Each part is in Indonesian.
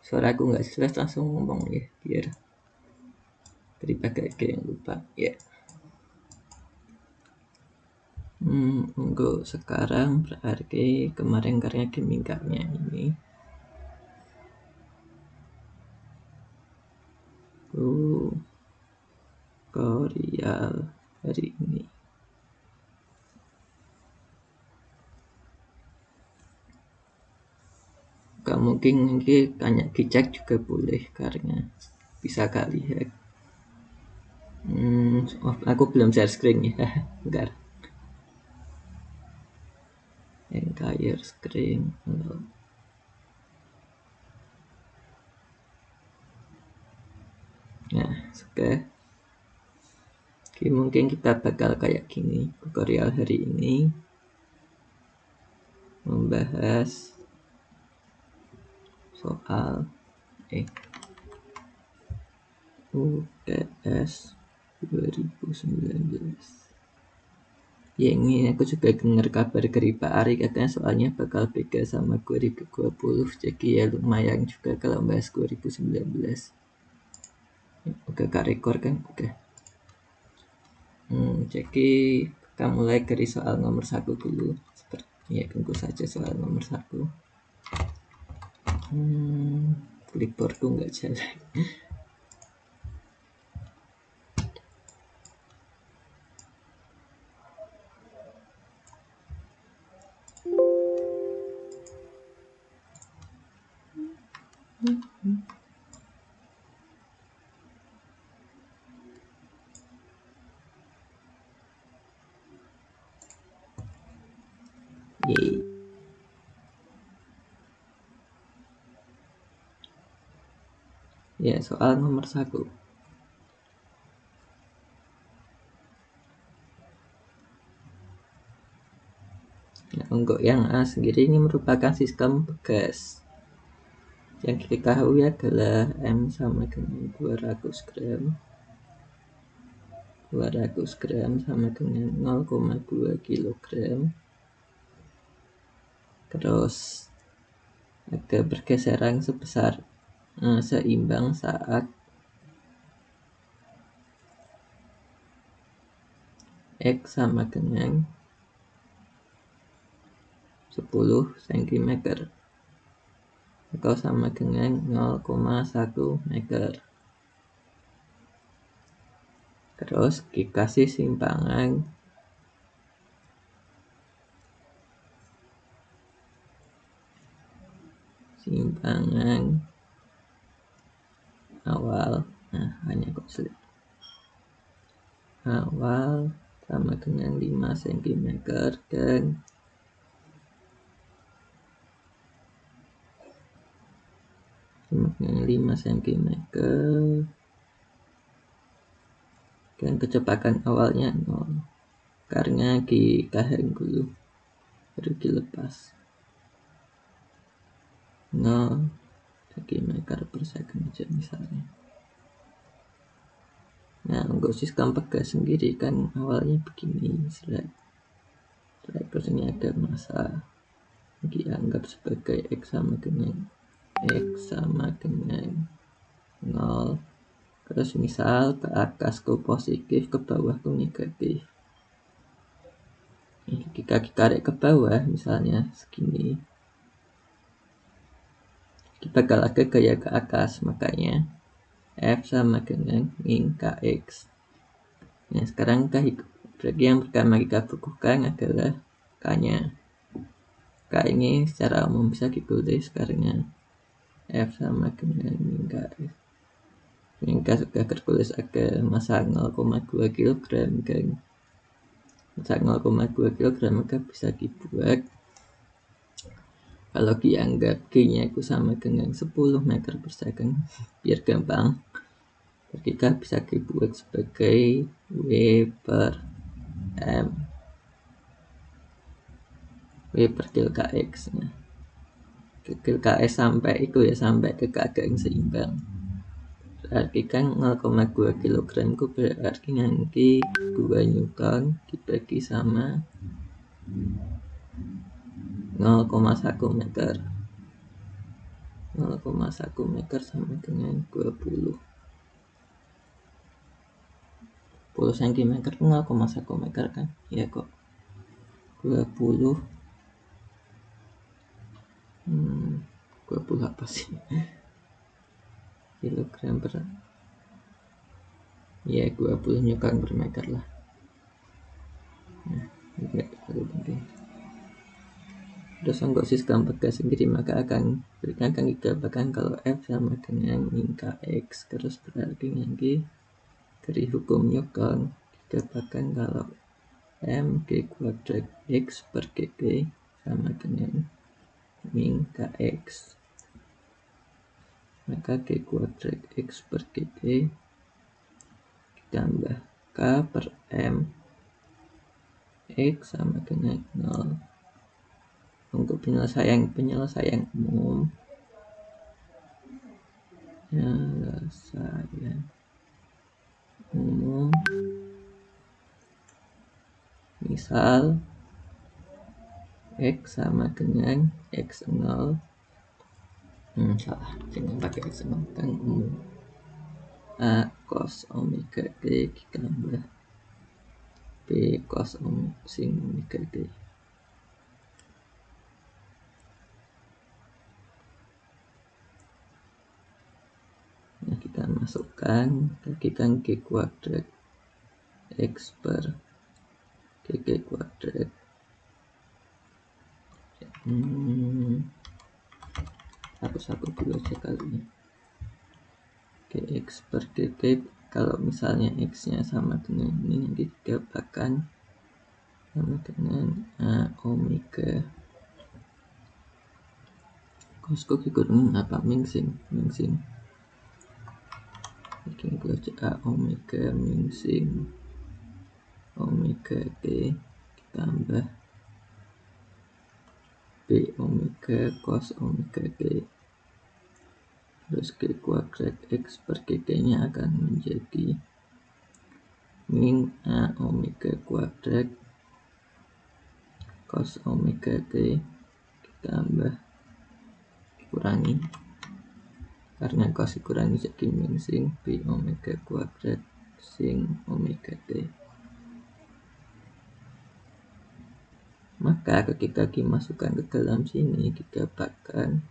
suaraku nggak jelas langsung ngomong ya, biar daripada ada yang lupa ya. Untuk sekarang berarti kemarin karya gaming cardnya ini tutorial hari ini. Gak mungkin nanti tanya dicek juga boleh karena bisa kali hack. Aku belum share screen ya. Bentar. Entire screen. Nah, oke. Mungkin kita bakal kayak gini. Tutorial hari ini membahas soal UTS 2019. Ya, ini aku juga dengar kabar dari Pak Ari katanya soalnya bakal beda sama 2020, jadi ya lumayan juga kalau bahas 2019. Oke, Kak rekor kan? Oke. Jadi kita mulai dari soal nomor 1 dulu. Ya, tunggu saja soal nomor 1. Clipboardku nggak jalan. Yeay. Ya, soal nomor 1. Nah, untuk yang A sendiri ini merupakan sistem gas. Yang diketahui adalah M sama dengan 200 gram. 200 gram sama dengan 0,2 kilogram. Terus ada pergeseran sebesar seimbang saat X sama dengan 10 cm atau sama dengan 0,1 meter. Terus dikasih simpangan awal, hanya kok sulit. Awal sama dengan 5 cm dan sama dengan 5 cm dan kecepatan awalnya 0 karena ditahan dulu baru dilepas. 0 cm per second aja misalnya. Nah, untuk sistem pegas sendiri kan awalnya begini, terus ini ada massa dianggap sebagai X sama dengan 0. Terus misal ke atas ke positif, ke bawah ke negatif. Jika ditarik ke bawah misalnya segini, kita bakal ada gaya ke atas, makanya F sama dengan min Kx. Nah, sekarang berarti yang pertama kita bukukan adalah K-nya. K ini secara umum bisa ditulis karena F sama dengan min Kx. Min K sudah tertulis ada massa 0,2 kg dan massa 0,2 kg maka bisa dibuat kalau dianggap G-nya itu sama dengan 10 meter per second biar gampang, kita bisa dibuat sebagai W per M, W per kil Kx. Nah, kil Kx sampai itu ya, sampai ke keadaan seimbang. Berarti kan 0,2 kg itu berarti nanti 2 Newton dibagi sama 0,1 meter. 0,1 meter sama dengan 20 cm 0,1 meter kan ya kok. 20 apa sih kilogram per ya 20 Newton per meter lah. Nah, enggak terlalu penting. Terus untuk sistem pegas sendiri maka akan digambarkan kalau F sama dengan min Kx, terus berarti nanti dari hukum Newton digambarkan kalau mg kuadrat x per kg sama dengan min Kx, maka g kuadrat x per kg ditambah k per m x sama dengan 0. Untuk penyelesaian umum misal x sama dengan x0 salah, jangan pakai x0 kan umum, a cos omega t ditambah b cos sin omega t. Nah, kita masukkan g kuadrat x per kg kuadrat satu dulu aja kali ini. Gx per kg, kalau misalnya x nya sama dengan ini nanti didapatkan sama dengan a omega cos dikurangin apa min sin bikin gue aja a omega min sin omega t ditambah b omega cos omega t, terus g kuadrat x per kg nya akan menjadi min a omega kuadrat cos omega t ditambah dikurangi, karena cos dikurangi jadi min sin b omega kuadrat sin omega t. Maka ketika dimasukkan ke dalam sini didapatkan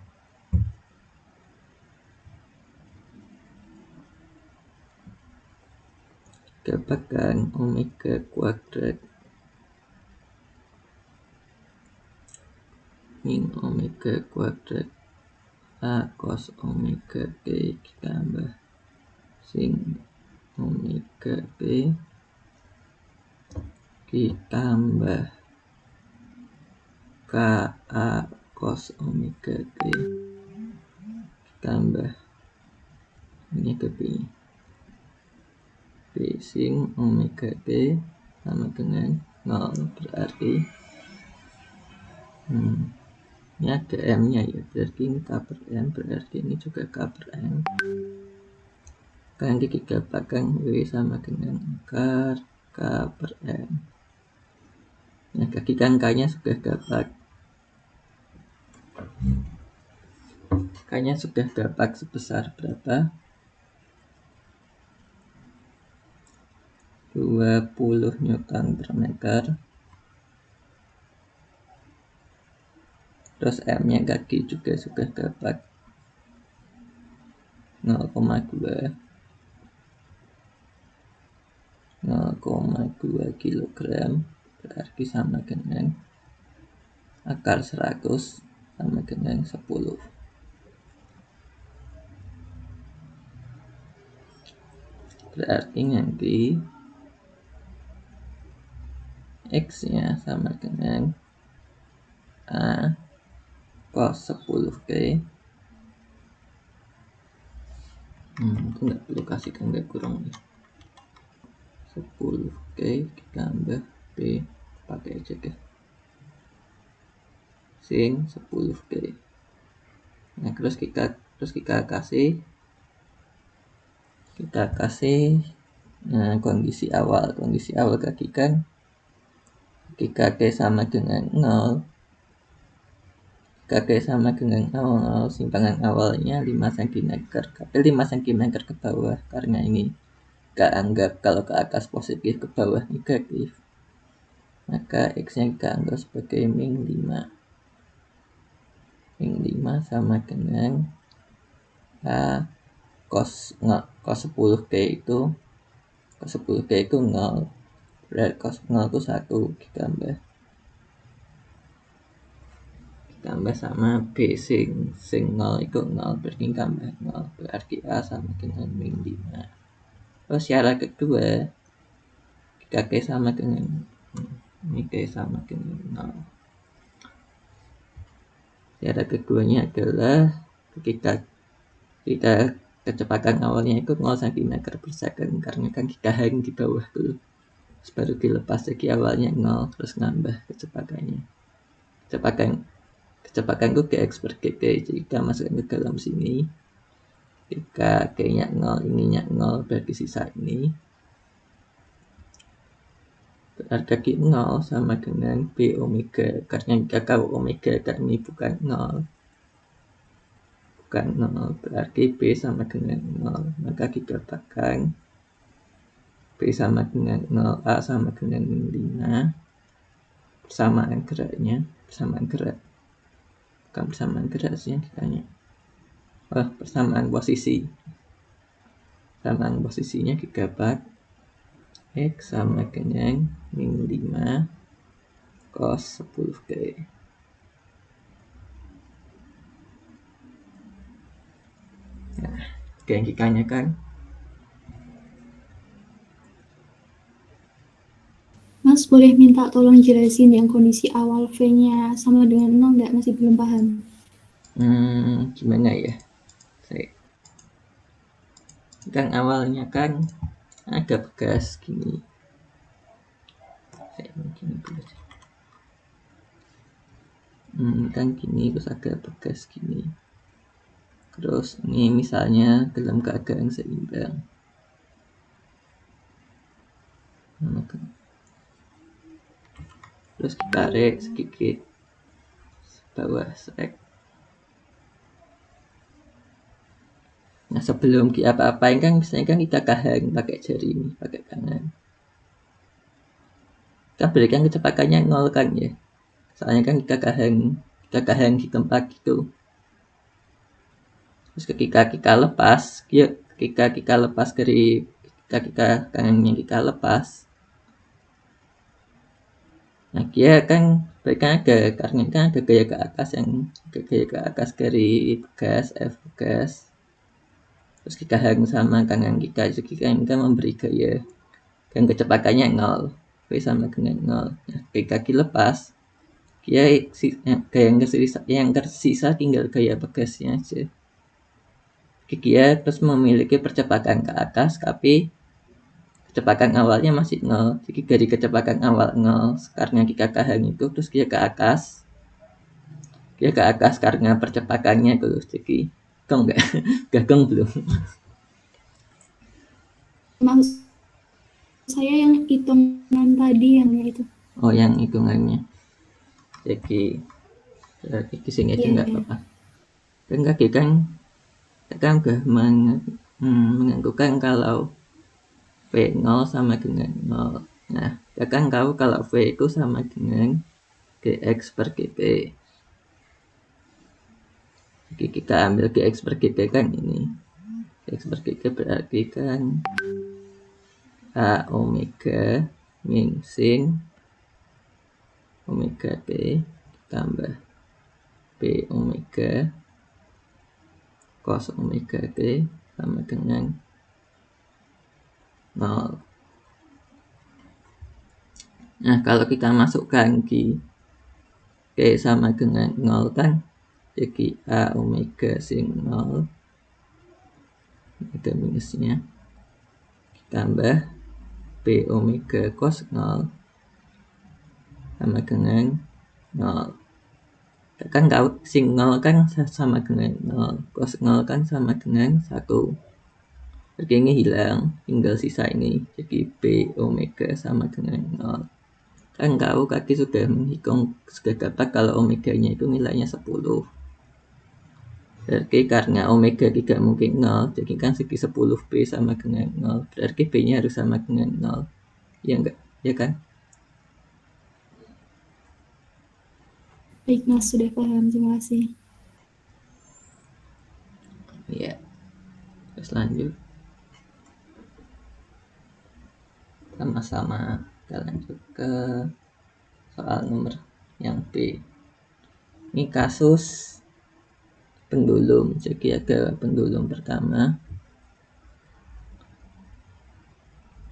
omega kuadrat min omega kuadrat a cos omega t ditambah sin omega t ditambah ka cos omega t ditambah ini ke b sin omega t sama dengan 0, berarti ini ada m nya ya, berarti ini k per m, berarti ini juga k per m. Nanti didapatkan W sama dengan akar k per m. Nah, bagikan k nya sudah dapat, sebesar berapa? 20 Newton per meter. Terus M nya tadi juga sudah dapat 0,2 kilogram, berarti sama dengan akar 100 sama dengan 10. Berarti nanti X nya sama dengan A cos 10K. Itu nggak perlu kasih tanda kurang nih. 10K ditambah B, pakai aja deh, sin 10K. Nah, terus kita kasih kondisi awal tadi kan ketika K sama dengan 0 KK sama dengan 0, simpangan awalnya 5 cm, KK 5 cm ke bawah, karena ini kita anggap kalau ke atas positif, ke bawah negatif, maka X-nya kita anggap sebagai min 5. Min 5 sama dengan A cos 10K itu 0, berarti cos 0 itu 1, ditambah sama B sing 0 itu 0, berarti tambah 0, berarti A sama dengan min 5. Terus syarat kedua, kita K sama dengan ini, K sama dengan 0. Syarat keduanya adalah ketika kita kecepatan awalnya itu 0 cm per second, karena kan kita hang di bawah dulu, baru dilepas lagi awalnya 0, terus nambah kecepatannya. Kecepatan itu Gx per GT, jadi kita masukkan ke dalam sini. Jika G-nya 0, ininya 0, berarti sisa ini. Berarti 0 sama dengan B omega, karena jika kalau omega kan ini bukan 0, berarti B sama dengan 0. Maka kita katakan B sama dengan 0, A sama dengan 5. Persamaan geraknya, bukan persamaan gerak sih yang ditanya. Persamaan posisi. Persamaan posisinya didapat X sama dengan min 5 cos 10K. Nah, yang ditanyakan. Mas, boleh minta tolong jelasin yang kondisi awal V-nya sama dengan 0 enggak? Masih belum paham. Gimana ya? Kan awalnya kan ada bekas gini. Kan gini, terus ada bekas gini. Terus ini misalnya dalam keadaan seimbang. Terus kita tarik sedikit bawah srek. Nah, sebelum apa-apain kan misalnya kan kita kahang pakai jari ini, pakai tangan. Kita berikan kecepatannya 0 kan ya. Soalnya kan kita kahang di tempat gitu. Terus ketika kita lepas kahangnya kita lepas, nah dia kan mereka ada, karena kan ada gaya ke atas dari bekas F bekas. Terus kita hang sama kanan kita, kita memberi gaya dan kecepatannya 0, V sama dengan 0. Nah, ketika dilepas, dia yang tersisa tinggal gaya bekasnya aja. Dia terus memiliki percepatan ke atas, tapi kecepatan awalnya masih 0. Jadi dari kecepatan awal 0, karena kita kahang itu, terus dia ke atas karena percepatannya terus. Jadi gagong belum. Maksud saya yang hitungan tadi yang itu. Oh, yang hitungannya. Jadi di sini aja nggak apa-apa. Dan kaki kan udah menentukan kalau V0 sama dengan 0. Nah, kita kan tahu kalau V itu sama dengan Gx per GT. Jadi kita ambil Gx per GT kan ini. Gx per GT berarti kan A omega min sin omega T tambah B omega cos omega T sama dengan 0. Nah, kalau kita masukkan di T sama dengan 0 kan, jadi A omega sin 0 omega minusnya ditambah B omega cos 0 sama dengan 0. Kita kan tahu sin 0 kan sama dengan 0, cos 0 kan sama dengan 1. Jadi ini hilang, tinggal sisa ini, jadi B omega sama dengan 0. Kan kaki sudah menghitung, sudah dapat kalau omeganya itu nilainya 10. Berarti karena omega tidak mungkin 0, jadi kan segi 10B sama dengan 0, berarti B nya harus sama dengan 0. Ya enggak? Ya kan? Baik Mas, sudah paham, terima kasih. Ya. Terus lanjut. Sama-sama kita lanjut ke soal nomor yang B. Ini kasus pendulum. Jadi ada pendulum pertama,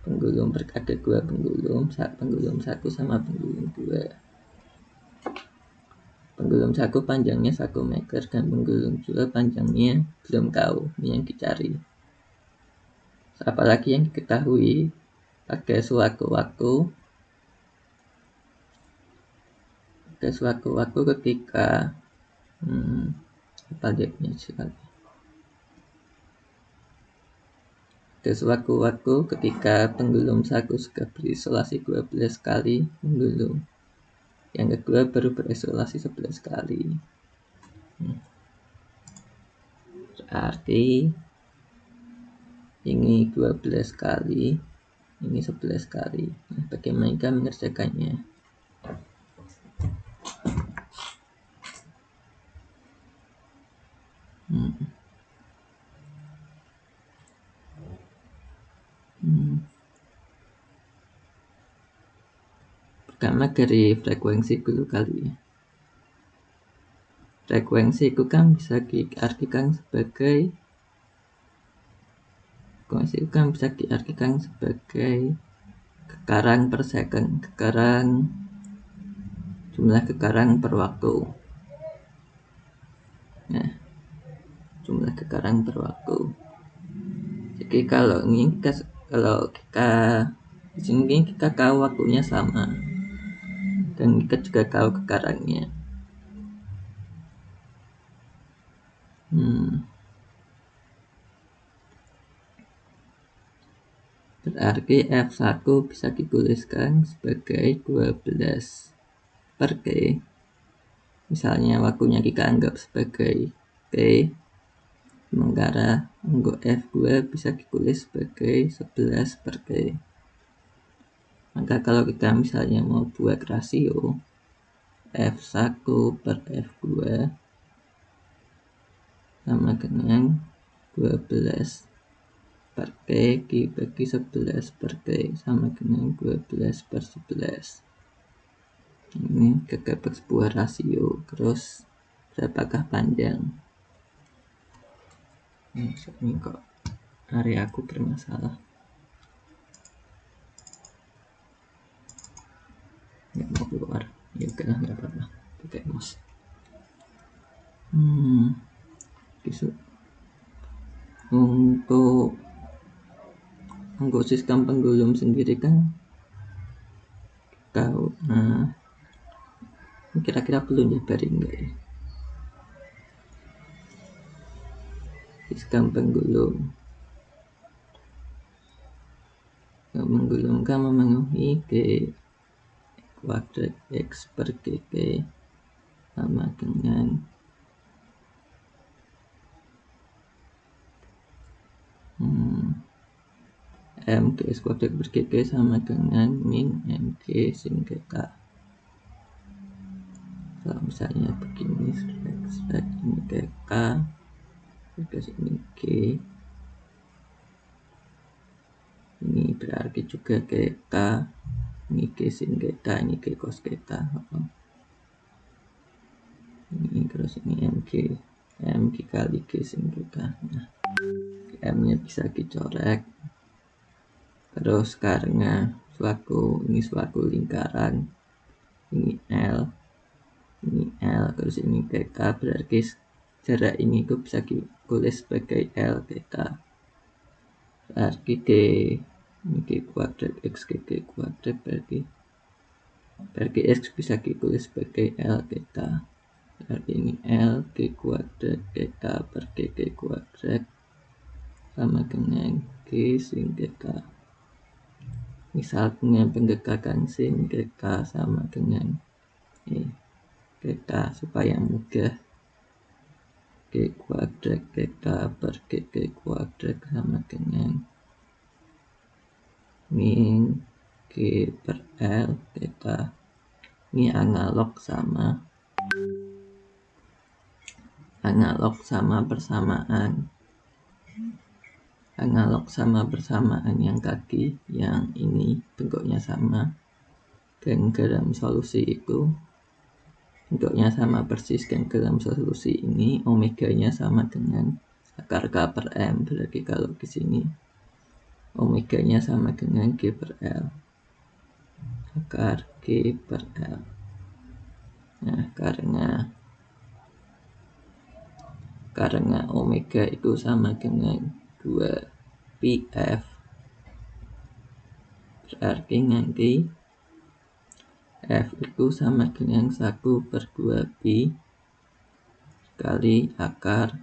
ada dua pendulum 1 sama pendulum 2. Pendulum 1 panjangnya 1 meter dan pendulum 2 panjangnya belum tahu, ini yang dicari. Apalagi yang diketahui pada suatu waktu ketika waktu ketika pendulum 1 sudah berisolasi 12 kali, pendulum yang kedua baru berisolasi 11 kali. Berarti ini 12 kali, ini 11 kali. Nah, bagaimana kita mengerjakannya? Pertama dari frekuensi dulu kali ya. Frekuensi itu kan bisa diartikan sebagai getaran per second, jumlah getaran per waktu. Nah, jumlah getaran per waktu. Jadi kalau kita di sini kita tahu waktunya sama dan kita juga tahu getarannya. Berarti F1 bisa dituliskan sebagai 12 per T. Misalnya waktunya kita anggap sebagai T, sementara untuk F2 bisa ditulis sebagai 11 per T. Maka kalau kita misalnya mau buat rasio F1 per F2 sama dengan 12 per T dibagi 11 per T sama dengan 12 per 11. Ini terdapat sebuah rasio. Terus berapakah panjang? Ini kok area aku bermasalah. Nggak mau keluar. Ya oke lah, nggak apa-apa. Pakai mouse. Untuk sistem pendulum sendiri kan tahu. Kira-kira perlu nyebarin nggak ya? Sistem pendulum kan memenuhi G kuadrat X per GT sama dengan MG kuadrat per GT sama dengan min MG sin GK. Kalau misalnya begini, ini GK, terus ini G, ini berarti juga GK, ini G sin GK, ini G cos GK. Ini terus ini MG kali G sin GK. Nah, M nya bisa dicorek. Terus karena ini suatu lingkaran, ini L, terus ini GK, berarti jarak ini itu bisa ditulis sebagai L GK. Berarti ini G kuadrat X G kuadrat, berarti X bisa ditulis sebagai L GK. Berarti ini L G kuadrat GK per G kuadrat sama dengan G sin GK. Misal dengan penggekakan sin GK sama dengan GK supaya mudah. G kuadrat GK per GG kuadrat sama dengan min G per L GK. Ini analog sama bersamaan. Analog sama bersamaan yang kaki yang ini bentuknya sama, dan dalam solusi itu bentuknya sama persis, dan dalam solusi ini omeganya sama dengan akar K per M. Berarti kalau di sini omeganya sama dengan G per L, akar G per L. Nah, karena omega itu sama dengan 2πf, berarti nanti F itu sama dengan 1/2pi kali akar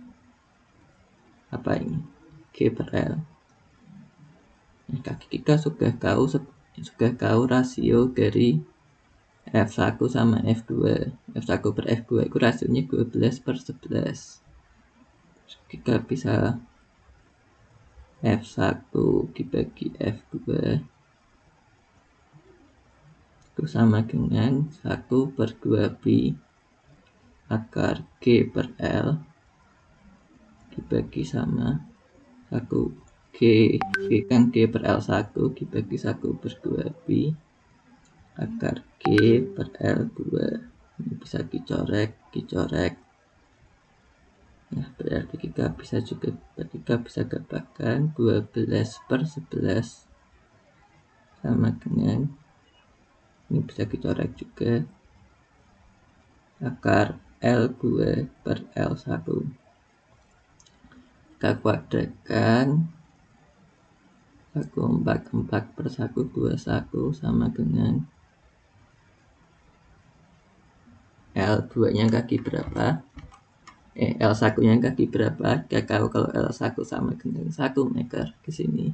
apa ini? G per L. Nah, kita sudah tahu rasio dari F1 sama F2. F1 per F2 itu rasionya 12/11. Kita bisa F1 dibagi F2 itu sama dengan 1/2pi akar G per L dibagi sama 1 G kan G per L1 dibagi 1/2pi akar G per L2. Ini bisa dicorek. Nah, berarti kita bisa dapatkan 12/11 sama dengan, ini bisa dicorek juga, akar L2 per L1. Kita kuadratkan 144/121 sama dengan L2 nya kaki berapa, L1 nya kaki berapa. Kita tahu kalau L1 sama dengan 1 meter di sini,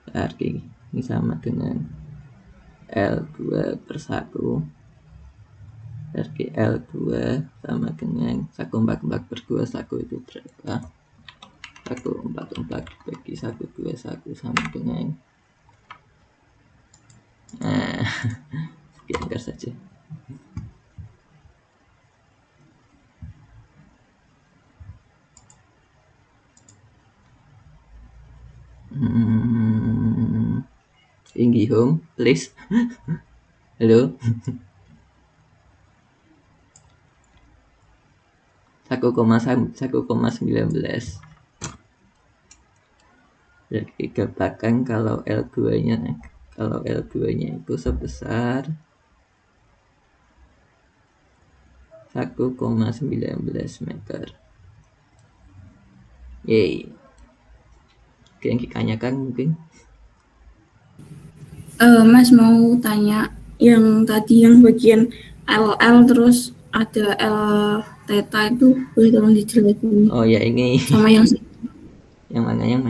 berarti ini sama dengan L2/1, berarti L2 sama dengan 144/21 itu berapa? 144 bagi 121 sama dengan, sekian saja. Inggi home, please. Halo. 1,19. Jadi dikatakan kalau L2-nya itu sebesar 1,19 meter. Yeay. Yang ditanyakan mungkin? Mas mau tanya yang tadi yang bagian LL terus ada L theta itu boleh tolong dijelasin? Oh ya, ini sama yang mana? Yang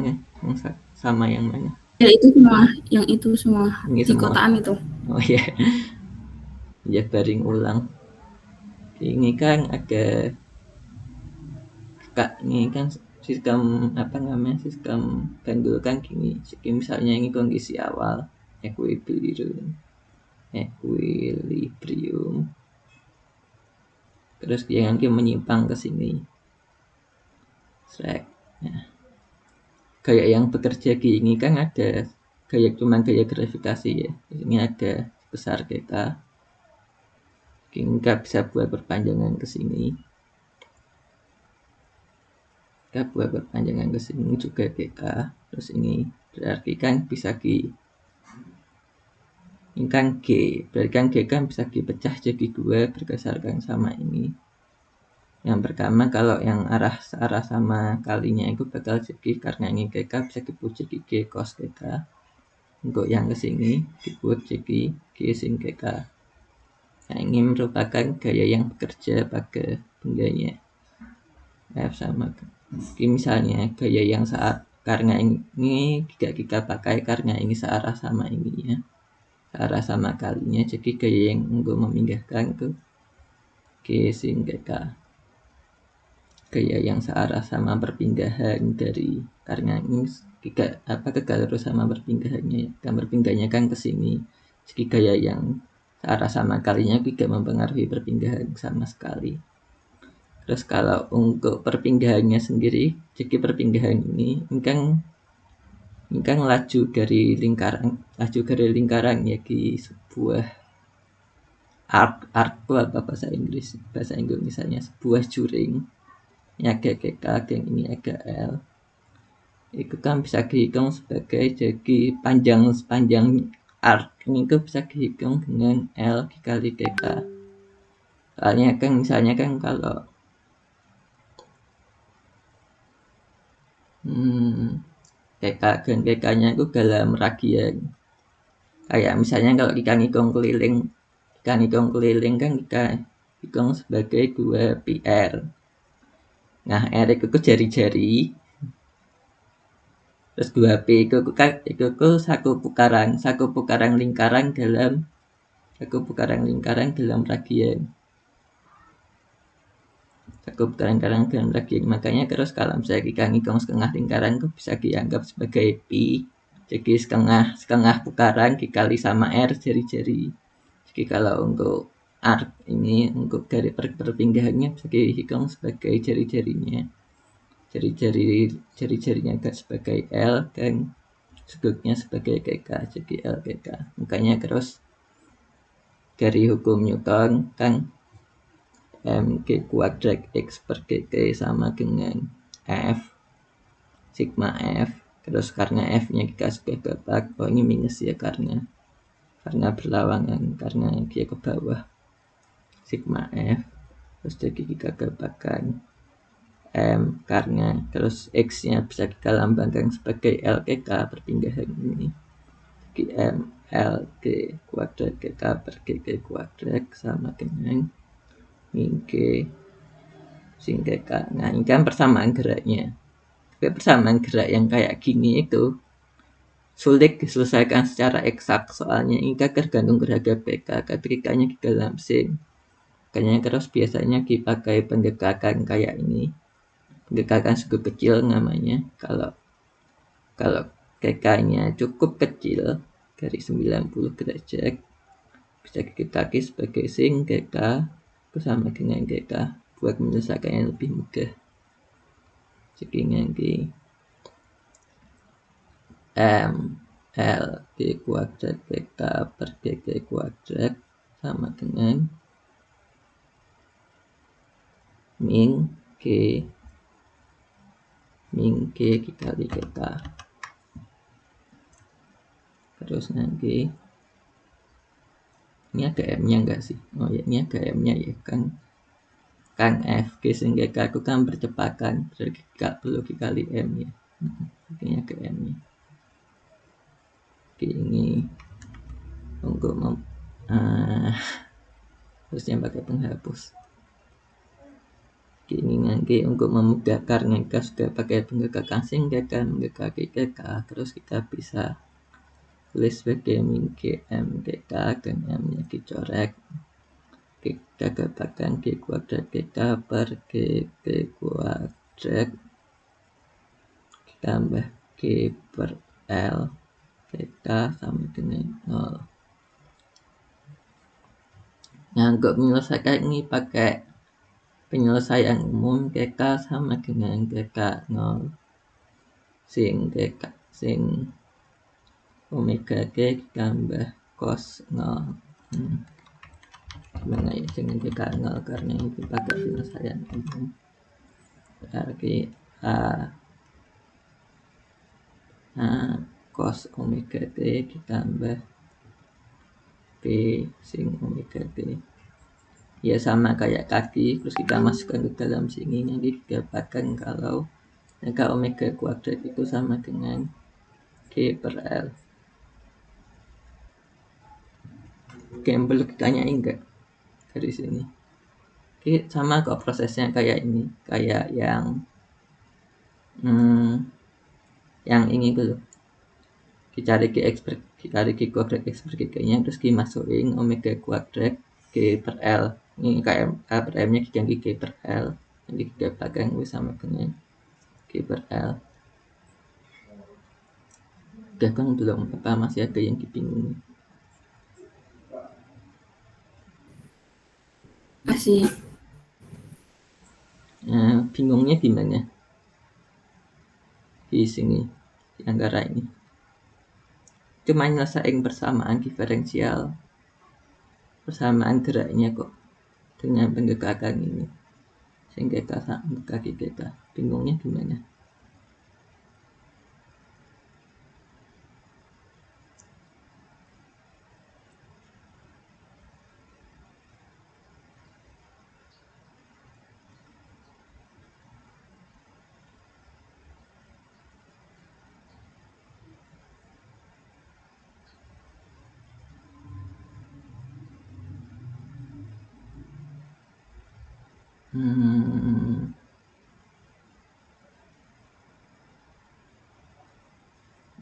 sama yang mana? Ya itu semua, yang itu semua Ini di semua. kotaan itu. Oh ya. Ya, baring ulang. Ini kan ada ini kan sistem sistem pendul kan gini. Misalnya ini kondisi awal equilibrium. Terus dia nanti menyimpang ke sini. Nah, gaya yang bekerja gini kan ada cuma gaya gravitasi ya. Ini ada besar kita. Kita bisa buat perpanjangan ke sini. Kita buat perpanjangan ke sini juga GK. Terus ini berarti kan bisa ini kan G, berarti kan G kan bisa dipecah jadi 2 berdasarkan sama ini. Yang pertama kalau yang arah sama kalinya itu bakal jadi, karena ini GK bisa dibuat jadi G cos GK. Untuk yang kesini dibuat jadi G sin GK. Nah, ini merupakan gaya yang bekerja pada bendanya F sama G. Misalnya gaya yang saat karena ini tidak kita pakai karena ini searah sama ini ya, searah sama kalinya, jadi gaya yang untuk memindahkan ke sing GK, gaya yang searah sama perpindahan dari karena ini kegalurus sama perpindahannya, kan berpindahnya kan ke sini, jadi gaya yang searah sama kalinya tidak mempengaruhi perpindahan sama sekali. Terus kalau untuk perpindahannya sendiri, jadi perpindahan ini kan laju dari lingkaran ya di sebuah arc itu apa bahasa Indonesianya, sebuah juring ya GK yang ini agak L, itu kan bisa dihitung sebagai jadi panjang arc ini tuh bisa dihitung dengan L dikali GK. Soalnya kan misalnya kan kalau GK dan GK-nya itu dalam radian. Kayak misalnya kalau kita ngitung keliling kan kita hitung sebagai 2 PR. Nah, R itu jari-jari. Terus 2P itu satu putaran lingkaran dalam radian. Makanya terus kalau misalnya kita ngitung setengah lingkaran itu bisa dianggap sebagai pi, jadi setengah putaran dikali sama R jari-jari. Jadi kalau untuk arc ini untuk dari perpindahannya bisa dihitung sebagai jari-jarinya agak sebagai L dan sudutnya sebagai GK, jadi L GK. Makanya terus dari hukum Newton kan mg kuadrat x per gt sama dengan f sigma f, terus karena f nya kita sudah dapat, ini minus ya karena berlawanan, karena dia ke bawah sigma f, terus jadi kita dapatkan m karena terus x nya bisa kita lambangkan sebagai LGK perpindahan ini, jadi m LG kuadrat GK per GG kuadrat sama dengan min G sin GK. Nah ini kan persamaan geraknya, tapi persamaan gerak yang kayak gini itu sulit diselesaikan secara eksak, soalnya ini kan tergantung terhadap BK ketikanya di dalam sin. Makanya terus biasanya dipakai pendekatan kayak ini, pendekatan cukup kecil namanya. Kalau GK-nya cukup kecil dari 90 derajat, bisa kita sebagai sin GK bersama dengan GK buat menyelesaikannya lebih mudah. Jadi nanti M L G kuadrat GK per GG kuadrat sama dengan min G dikali GK. Terus nanti ini ada M-nya enggak sih? Oh ya, ini ada M-nya ya kan F G sin GK itu kan percepatan, jadi tidak perlu dikali M ya. Ini ada M-nya. Ini untuk harusnya pakai penghapus. Ini nanti untuk memudahkan karena kita sudah pakai penggagakan sin GK menggagai GK, terus kita bisa tulis sebagai min GM GK dan M-nya dicoret. Kita dapatkan G kuadrat GK per GG kuadrat ditambah G per L GK sama dengan 0. Nah untuk menyelesaikan ini pakai penyelesaian umum, GK sama dengan GK 0 sin GK sin omega G ditambah cos 0. Gimana ya dengan GK 0 karena itu pakai penyelesaian umum, berarti cos omega T ditambah P sin omega T ya sama kayak tadi, terus kita masukkan ke dalam sini, nanti didapatkan kalau maka omega kuadrat itu sama dengan G per L. Oke, yang perlu ditanyain enggak dari sini? Oke, sama kok prosesnya kayak ini, kayak yang yang ini dulu dicari kuadrat X per G-nya, terus dimasukin omega kuadrat G per L. Ini KM A per M nya diganti G per L, jadi G belakang sama dengan G per L. Udah kan, belum apa, masih ada yang dibingung? Masih. Nah, bingungnya gimana di sini, di antara ini? Cuma nyelesain persamaan diferensial, persamaan geraknya kok dengan penggerakan ini, sehingga kaki kita bingungnya gimana?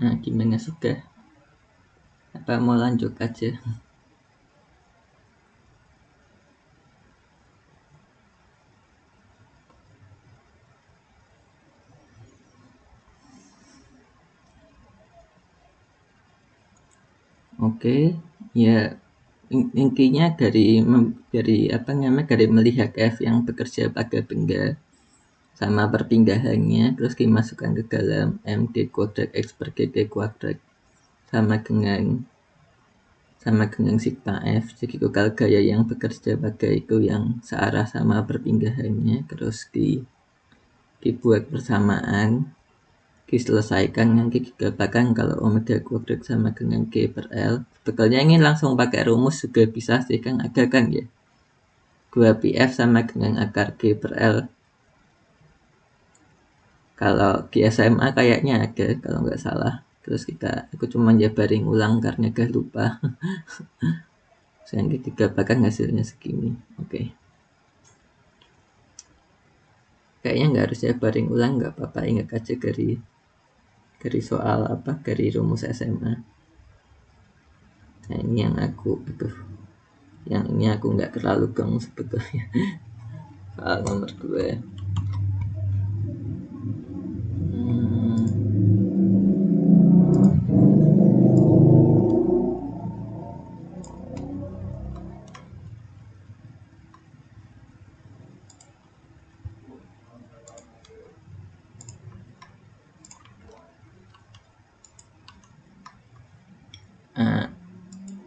Nah, gimana, sudah? Apa mau lanjut aja? Oke, ya intinya dari melihat F yang bekerja pada benda sama perpindahannya, terus dimasukkan ke dalam MD kuadrat X per GT kuadrat sama dengan sigma F. Jadi total gaya yang bekerja pada itu yang searah sama perpindahannya, terus dibuat persamaan, diselesaikan, nanti dikatakan kalau omega kuadrat sama dengan G per L. Sebetulnya ini langsung pakai rumus juga bisa sih, kan ada kan ya, 2πf sama dengan akar G per L. Kalau di SMA kayaknya ada, kalau nggak salah. Terus aku cuma jabarin ulang karena gak lupa. Sehingga dikatakan hasilnya segini. Oke. Kayaknya nggak harus jabarin ulang, nggak apa-apa, ingat aja dari soal dari rumus SMA. Nah, ini yang yang ini aku nggak terlalu gong sebetulnya. Soal nomor 2.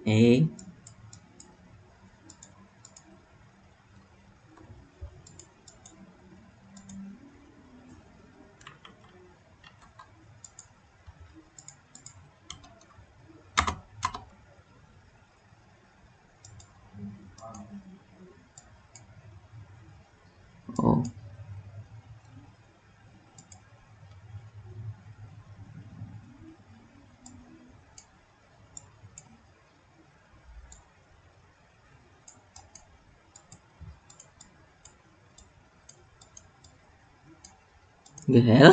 E O. Gel.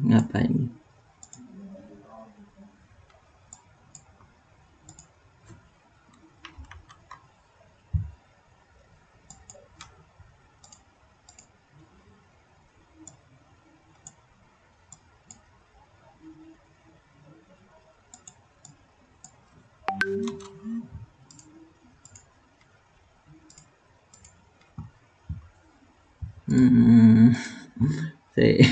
Ngapa ini? Saya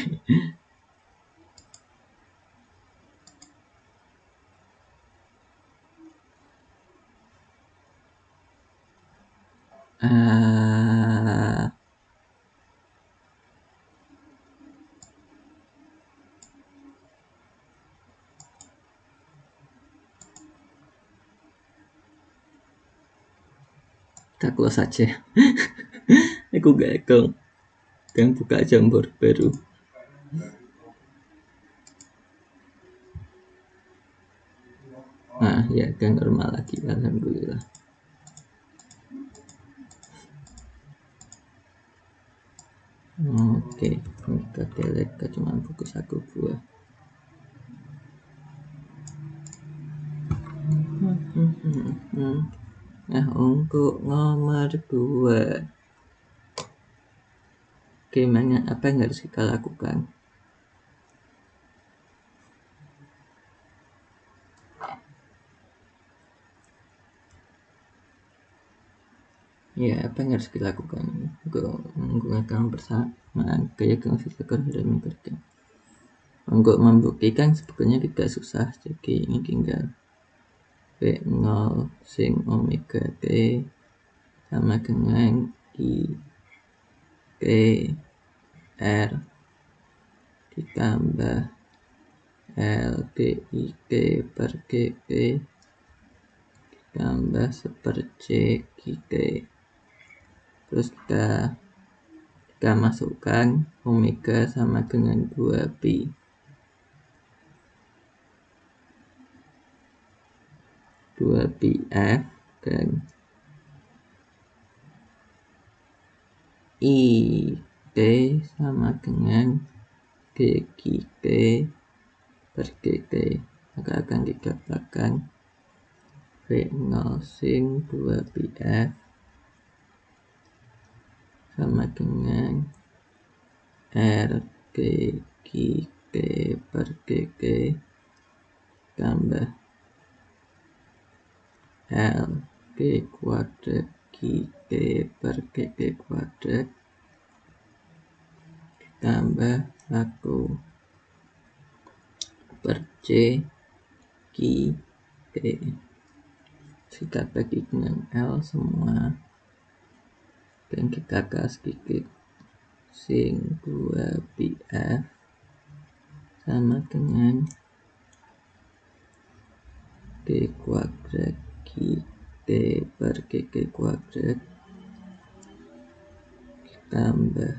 kita close aja. Aku gagal dan buka jamur baru. Nah ya kan normal lagi, alhamdulillah. Oke, kita delete cuma buku saku buah. Nah untuk nomor 2, gimana, apa yang harus kita lakukan? Ya, apa yang harus dilakukan untuk menggunakan persamaan gaya konsistensi dalam kerja? Untuk membuktikan sebetulnya tidak susah, jadi ini tinggal V0 sin omega T sama dengan I T R ditambah L DIT per GT ditambah seperj GT. Terus kita masukkan omega sama dengan 2pi. 2pf dan IT sama dengan GGT per GT, maka akan didapatkan V0 sin 2pf sama dengan RGGT per GG tambah LG kuadrat GT per GG kuadrat ditambah 1 per C GT. Kita bagi dengan L semua dan kita kasih sedikit sin 2pf sama dengan G kuadrat GT per GG kuadrat ditambah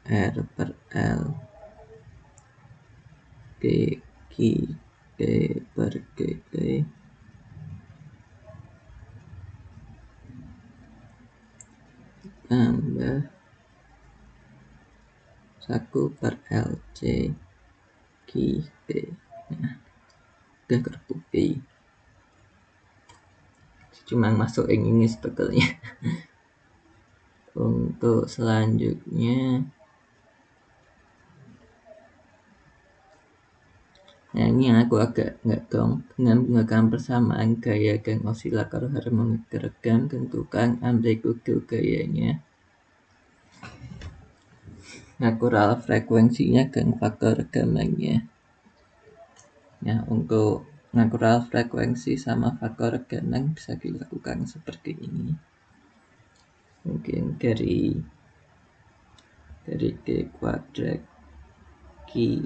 R per L GT per GT tambah 1 per LC GT. Nah, udah terbukti. Cuma masuk yang ini sebetulnya. Untuk selanjutnya, nah ini aku agak nggak dong. Dengan menggunakan persamaan gaya dan osilator harmonik teredam, tentukan amplitudo gayanya, natural frekuensinya dan faktor regamannya. Nah, untuk natural frekuensi sama faktor regaman bisa dilakukan seperti ini. Mungkin dari G kuadrat G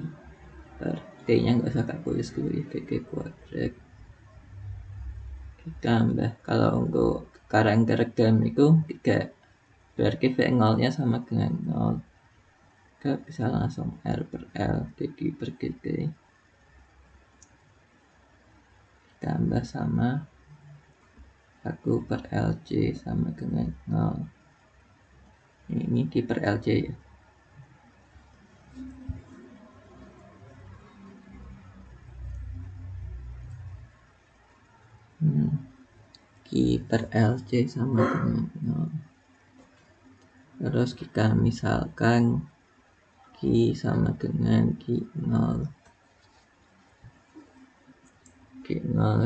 per T-nya nggak usah tak tulis dulu ya, G kuadrat ditambah, kalau untuk karang teredam itu 3, berarti V0 nya sama dengan 0. Kita bisa langsung R per L DG per GT ditambah sama 1 per LC sama dengan 0. Ini di per LC ya. Q per LC sama dengan 0. Terus kita misalkan Q sama dengan Q0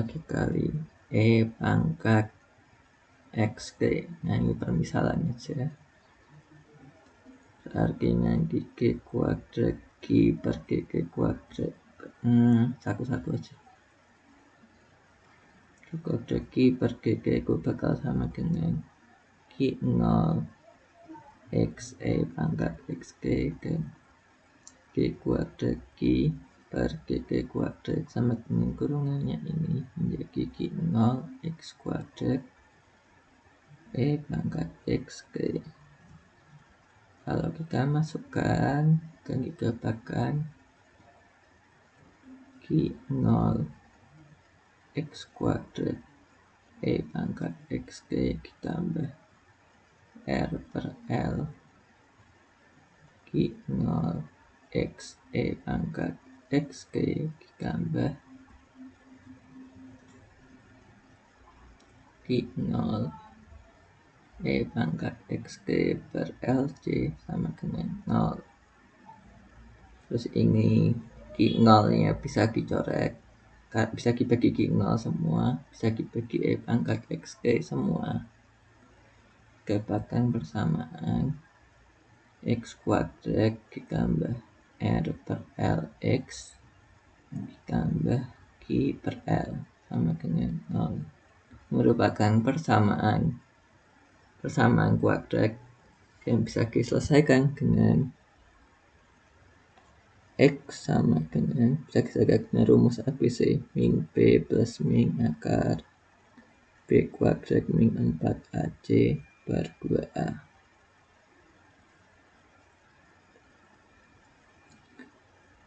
dikali E pangkat XT. Nah ini permisalannya aja. Berarti nanti G kuadrat Q per GG kuadrat satu-satu aja. Kuadrat Q per GG itu bakal sama dengan Q0 XE pangkat XG dan G kuadrat Q per GG kuadrat sama dengan kurungannya ini menjadi Q0 X kuadrat E pangkat XG. Kalau kita masukkan dan kita tambahkan Q0 X kuadrat E pangkat XG ditambah R per L Q0 X E pangkat XG ditambah Q0 E pangkat XG per LC sama dengan 0. Terus ini Q0 nya bisa dicoret, bisa dibagi Q0 semua, bisa dibagi E pangkat XG semua. Dapatkan bersamaan X kuadrat ditambah R per LX ditambah Q per L sama dengan 0. Merupakan persamaan kuadrat yang bisa diselesaikan dengan X sama dengan, bisa diselesaikan dengan rumus ABC min B plus min akar B kuadrat min 4AC per 2A.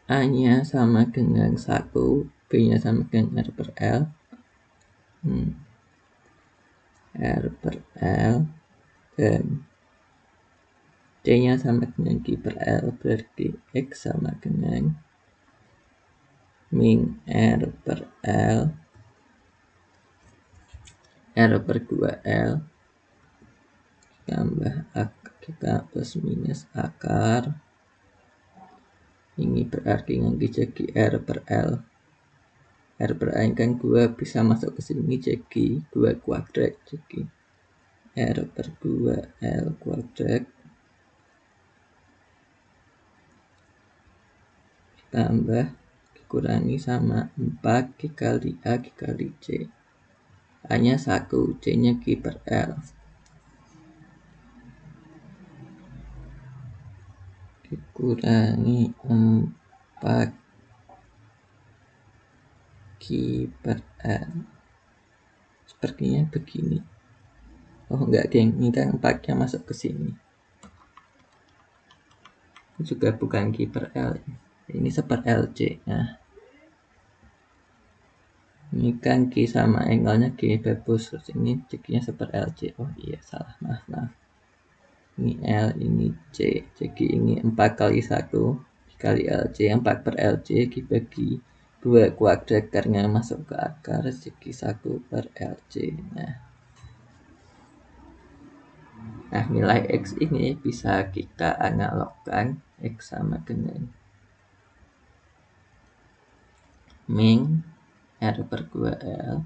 A nya sama dengan 1, B nya sama dengan R per L, R per L, dan C nya sama dengan Q per L, berarti X sama dengan min R per L R per 2L tambah kita plus minus akar. Ini berarti nanti jadi R per L. R per L kan 2 bisa masuk ke sini jadi 2 kuadrat, jadi R per 2L kuadrat tambah dikurangi sama 4 dikali A dikali C. A nya 1, C nya Q per L dikurangi 4 Q per L. Sepertinya begini. Oh enggak geng, ini kan 4 nya masuk ke sini. Ini juga bukan Q per L. Ini seper LC. Nah, ini kan Q sama angle-nya Q bebus, terus ini jadinya seper LC. Oh iya salah, maaf. Ini L, ini C, jadi ini 4 kali 1 dikali LC, 4 per LC dibagi 2 kuadrat karena masuk ke akar, jadi 1 per LC. Nah, nilai X ini bisa kita analogkan, X sama dengan min R per 2L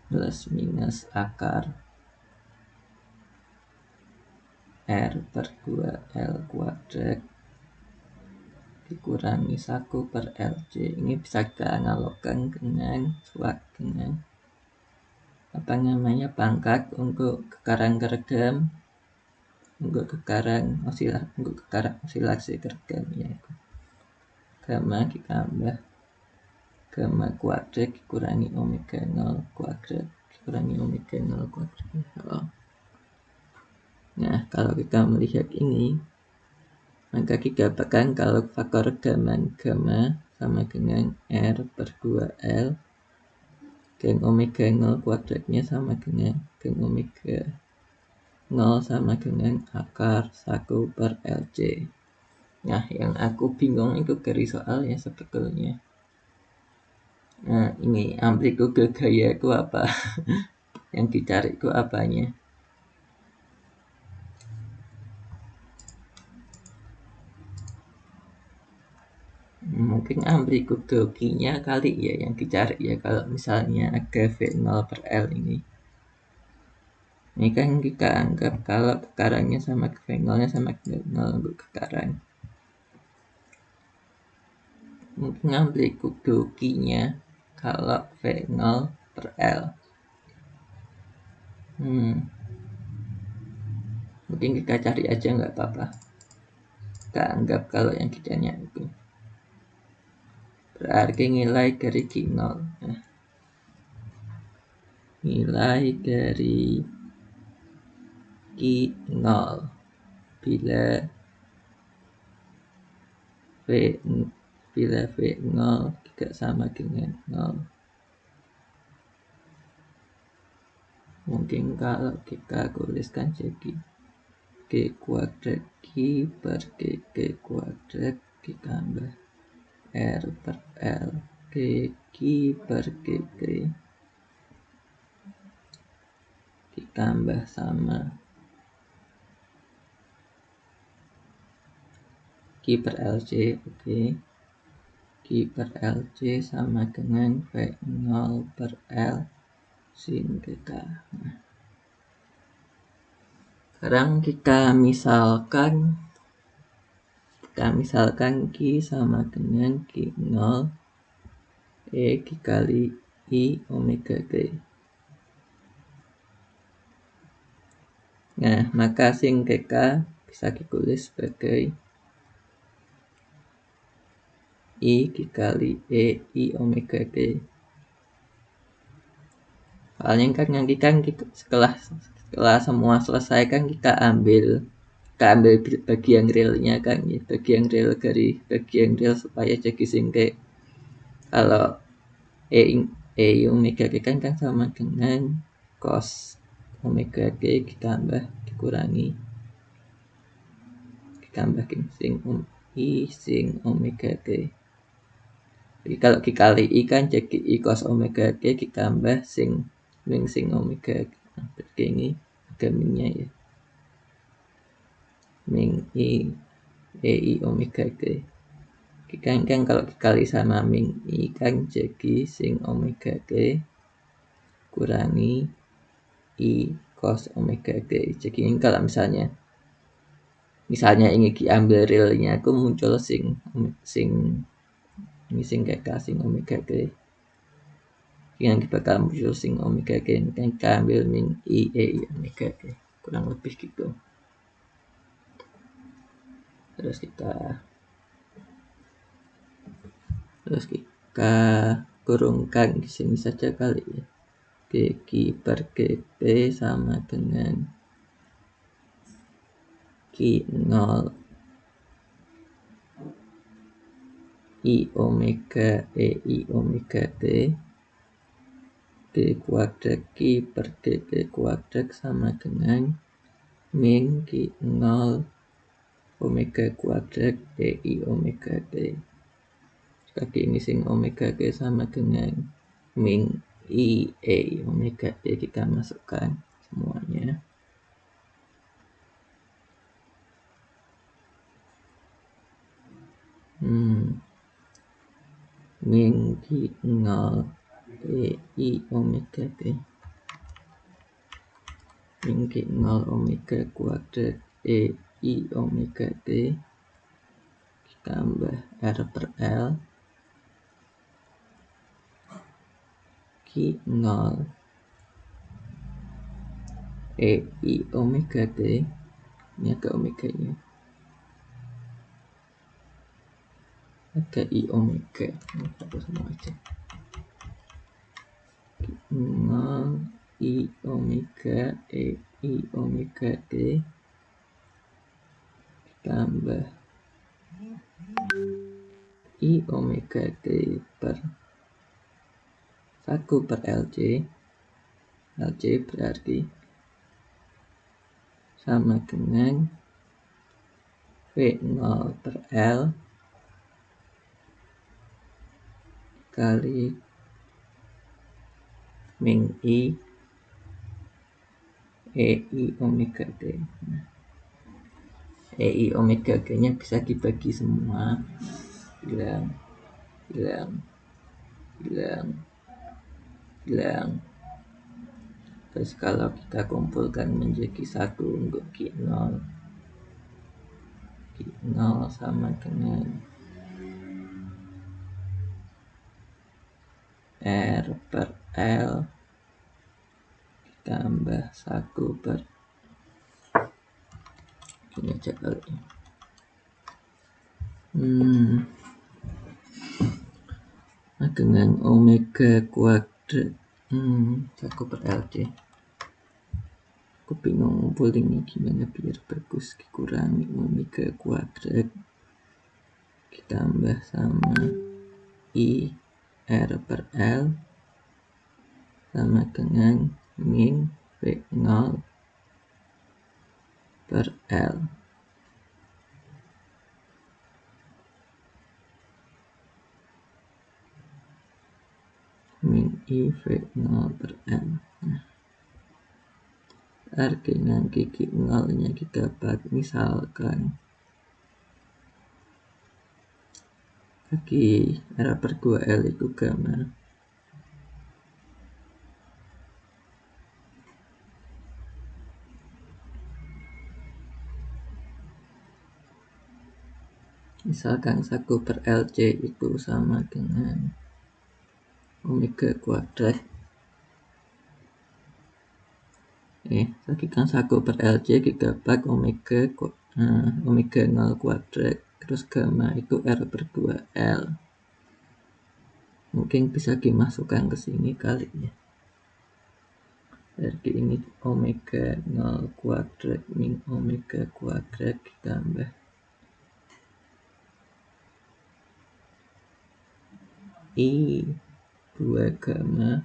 plus minus akar R per 2L kuadrat dikurangi 1 per LC. Ini bisa kita analogkan dengan pangkat untuk kekarang gergam, untuk kekarang osilasi gergam, yaitu gamma ditambah gamma kuadrat dikurangi omega 0 kuadrat dikurangi omega 0 kuadrat. Nah, kalau kita melihat ini, maka didapatkan kalau faktor gamma sama dengan R per 2L dan omega 0 kuadratnya sama dengan omega 0 sama dengan akar 1 per LC. Nah, yang aku bingung itu dari soal ya sebetulnya. Nah, ini amplitude gaya itu apa? Yang dicari itu apanya? Mungkin amplitude Q-nya kali ya yang dicari ya, kalau misalnya ada V0 per L ini. Ini kan kita anggap kalau kekarangnya sama V0 nya sama dengan 0 untuk kekarang. Mungkin amplitude Q-nya kalau V0 per L. Mungkin kita cari aja nggak apa-apa. Kita anggap kalau yang kitanya itu berarti nilai dari Q0. Nah, nilai dari Q 0 bila V0 tidak sama dengan 0. Mungkin kalau kita tuliskan jadi Q kuadrat Q per Q kuadrat ditambah R per L Q per Q ditambah sama Q per LC. Oke. Q per LC sama dengan V0 per L sin theta. Nah, sekarang kita misalkan Q sama dengan Q0 dikali I omega T. Nah, maka sin theta bisa ditulis sebagai I dikali I omega T. Soalnya kan nanti kan kita setelah semua selesai kan kita ambil bagian realnya kan ya, bagian real dari bagian real supaya jadi sin T. Kalau E omega T kan sama dengan cos omega T ditambah dikurangi sin I sin omega T. Jadi kalau dikali I kan jadi I cos omega T ditambah sin omega T. Nah, berarti ini ada minnya ya. Min I omega T. Kan kalau dikali sama min I kan jadi sin omega T kurangi I cos omega T. Jadi ini kalau misalnya ini diambil realnya aku muncul sin theta sin omega T. Yang bakal muncul sin omega T ini kan kita ambil min I omega T. Kurang lebih gitu. Terus kita kurungkan di sini saja kali ya. Q per Q sama dengan Q0 I omega T Q kuadrat Q per Q kuadrat sama dengan min Q0 omega kuadrat omega T. Kaki ini sin omega T sama dengan min I omega T, kita masukkan semuanya. Min Q0 omega T min Q0 omega kuadrat omega T ditambah R per L Q0 omega T. Ini ada omega nya, ada I omega. Ini semua aja. Q0 I omega omega T ditambah I omega T per 1 per LC berarti sama dengan V0 per L kali min I omega T. Nah, omega T nya bisa dibagi semua, hilang. Terus kalau kita kumpulkan menjadi satu untuk Q0 sama dengan R per L tambah 1 per ini aja kali. Dengan omega kuadrat Saku per LC. Aku bingung ngumpulin gimana biar bagus. Dikurangi omega kuadrat ditambah sama I R per L sama dengan min V0 per L. Min I V0 per L. Nah, dengan gigi nolnya kita dapat misalkan bagi R per 2L itu gamma misalkan saku per LC itu sama dengan omega kuadrat. Tadi kan saku per LC didapat omega 0 kuadrat, terus gamma itu R per 2L. Mungkin bisa dimasukkan ke sini kali ya. Jadi ini omega 0 kuadrat min omega kuadrat ditambah I 2 gamma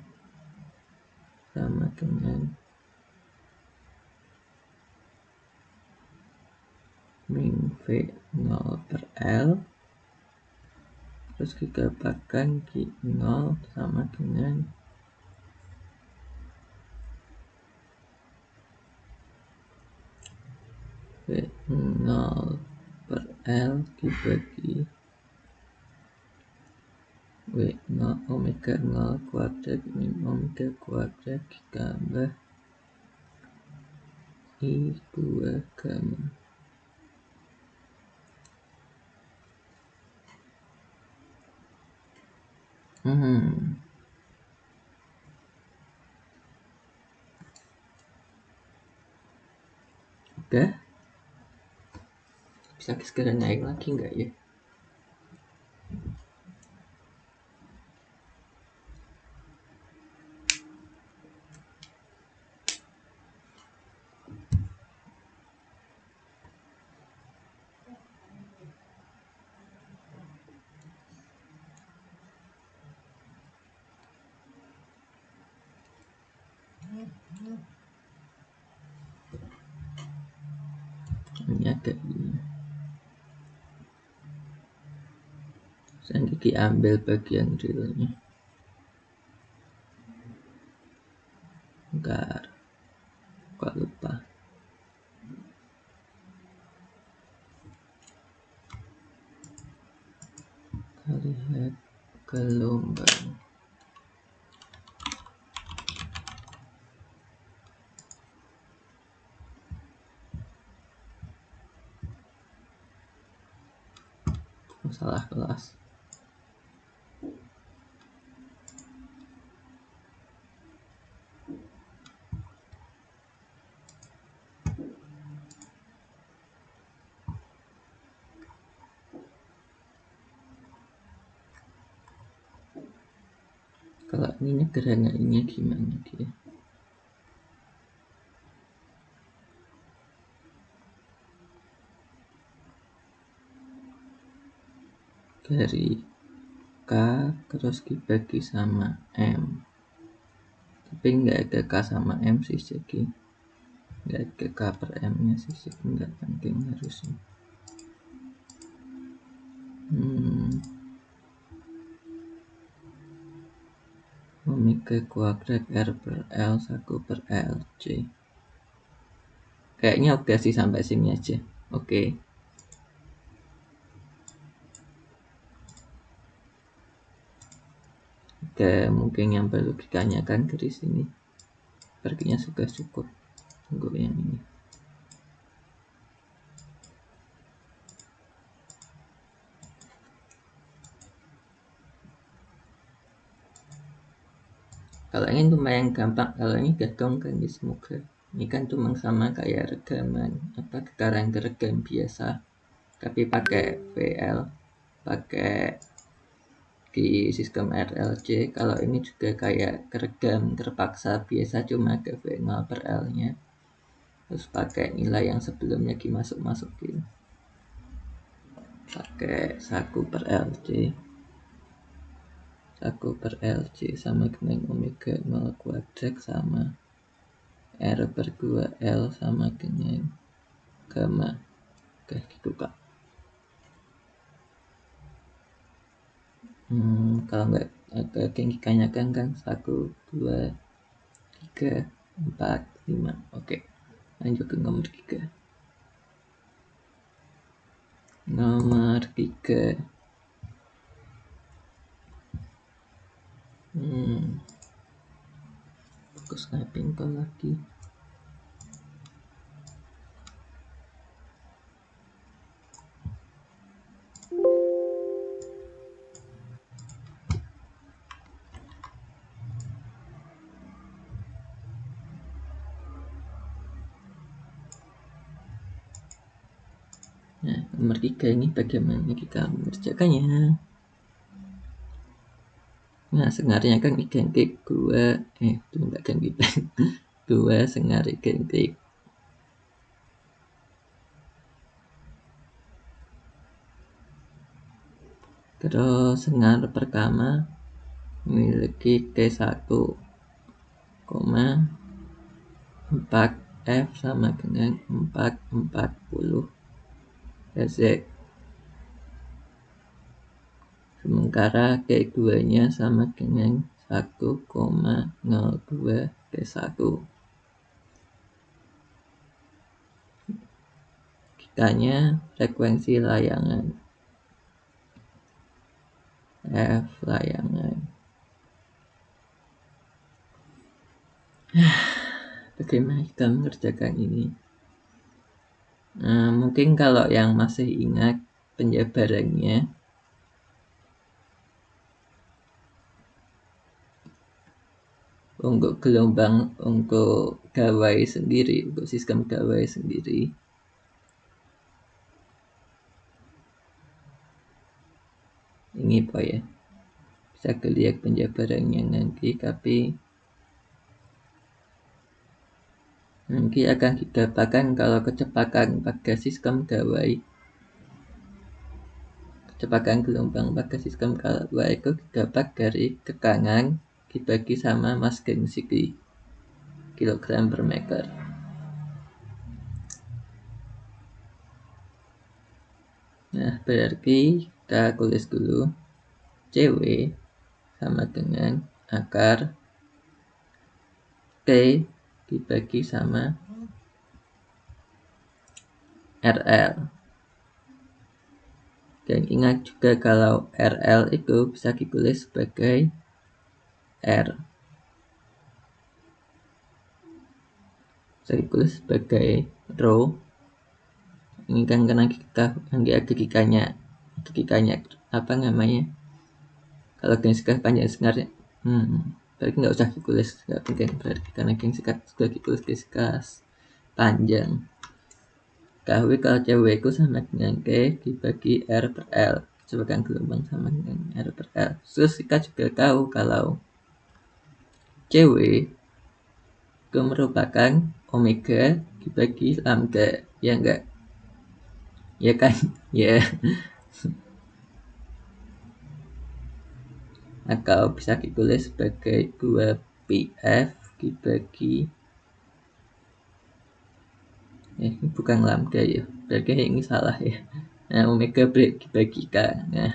sama dengan min V0 per L, terus kita dapatkan Q0 sama dengan V0 per L dibagi W0 omega 0 kuadrat min omega kuadrat ditambah I2 gamma. Udah? Bisa sekarang naik lagi nggak ya? Ini ada ini. Saya ambil bagian realnya. Bentar, kok lupa. Kita lihat gelombang. Salah kelas. Kalau ini gerhanaannya gimana dia? Dari K terus dibagi sama M, tapi nggak ada K sama M sih, jadi nggak ada K per M nya sih, jadi nggak penting harusnya. Omega kuadrat R per L saku per LC. Kayaknya udah sih sampai sini aja. Oke. Mungkin yang perlu ditanyakan dari sini. Sepertinya sudah cukup untuk yang ini. Kalau ini lumayan gampang, kalau ini gampang kan di semoga. Ini kan cuma sama kayak rekaman getaran geregam biasa, tapi pakai VL, pakai di sistem RLC. Kalau ini juga kayak keregam terpaksa biasa, cuma ke V0 per L nya, terus pakai nilai yang sebelumnya dimasuk-masukin, pakai saku per LC. Saku per LC sama dengan omega 0 kuadrat sama R per 2L sama dengan gamma. Oke, gitu Kak. Kalau nggak ada genggikannya kan 1, 2, 3, 4, 5. Oke, lanjut ke nomor 3. Nomor 3. Fokus typing lagi. Nah, nomor 3 ini bagaimana kita mengerjakannya. Nah, sengarnya kan identik 2, enggak ganti 2 sengar identik terus sengar pertama memiliki T1, 4F sama dengan 440 Z. Sementara T2-nya sama dengan 1,02 T1. Kitanya frekuensi layangan F layangan. Bagaimana kita mengerjakan ini? Mungkin kalau yang masih ingat penjabarannya, untuk gelombang, untuk gawai sendiri, untuk sistem gawai sendiri, ini Pak ya, bisa dilihat penjabarannya nanti, tapi nanti akan didapatkan kalau kecepatan pada sistem gawai, kecepatan gelombang pada sistem gawai itu didapat dari tekanan dibagi sama mass density kilogram per meter. Nah, berarti kita tulis dulu CW sama dengan akar T dibagi sama RL. Dan ingat juga kalau RL itu bisa ditulis sebagai R, bisa ditulis sebagai rho. Ini kan karena kita nanti logikanya apa namanya, kalau gengsikas panjang sengarnya berarti nggak usah ditulis, nggak penting berarti karena gengsikas sudah ditulis gengsikas panjang. Ketahui kalau CW itu sama dengan K dibagi R per L, kecepatan gelombang sama dengan R per L. Terus kita juga tahu kalau CW itu merupakan omega dibagi lambda, ya enggak? Ya kan? Ya. Atau bisa ditulis sebagai 2PF dibagi ini bukan lambda ya, berarti ini salah ya. Nah, omega dibagi K. Nah,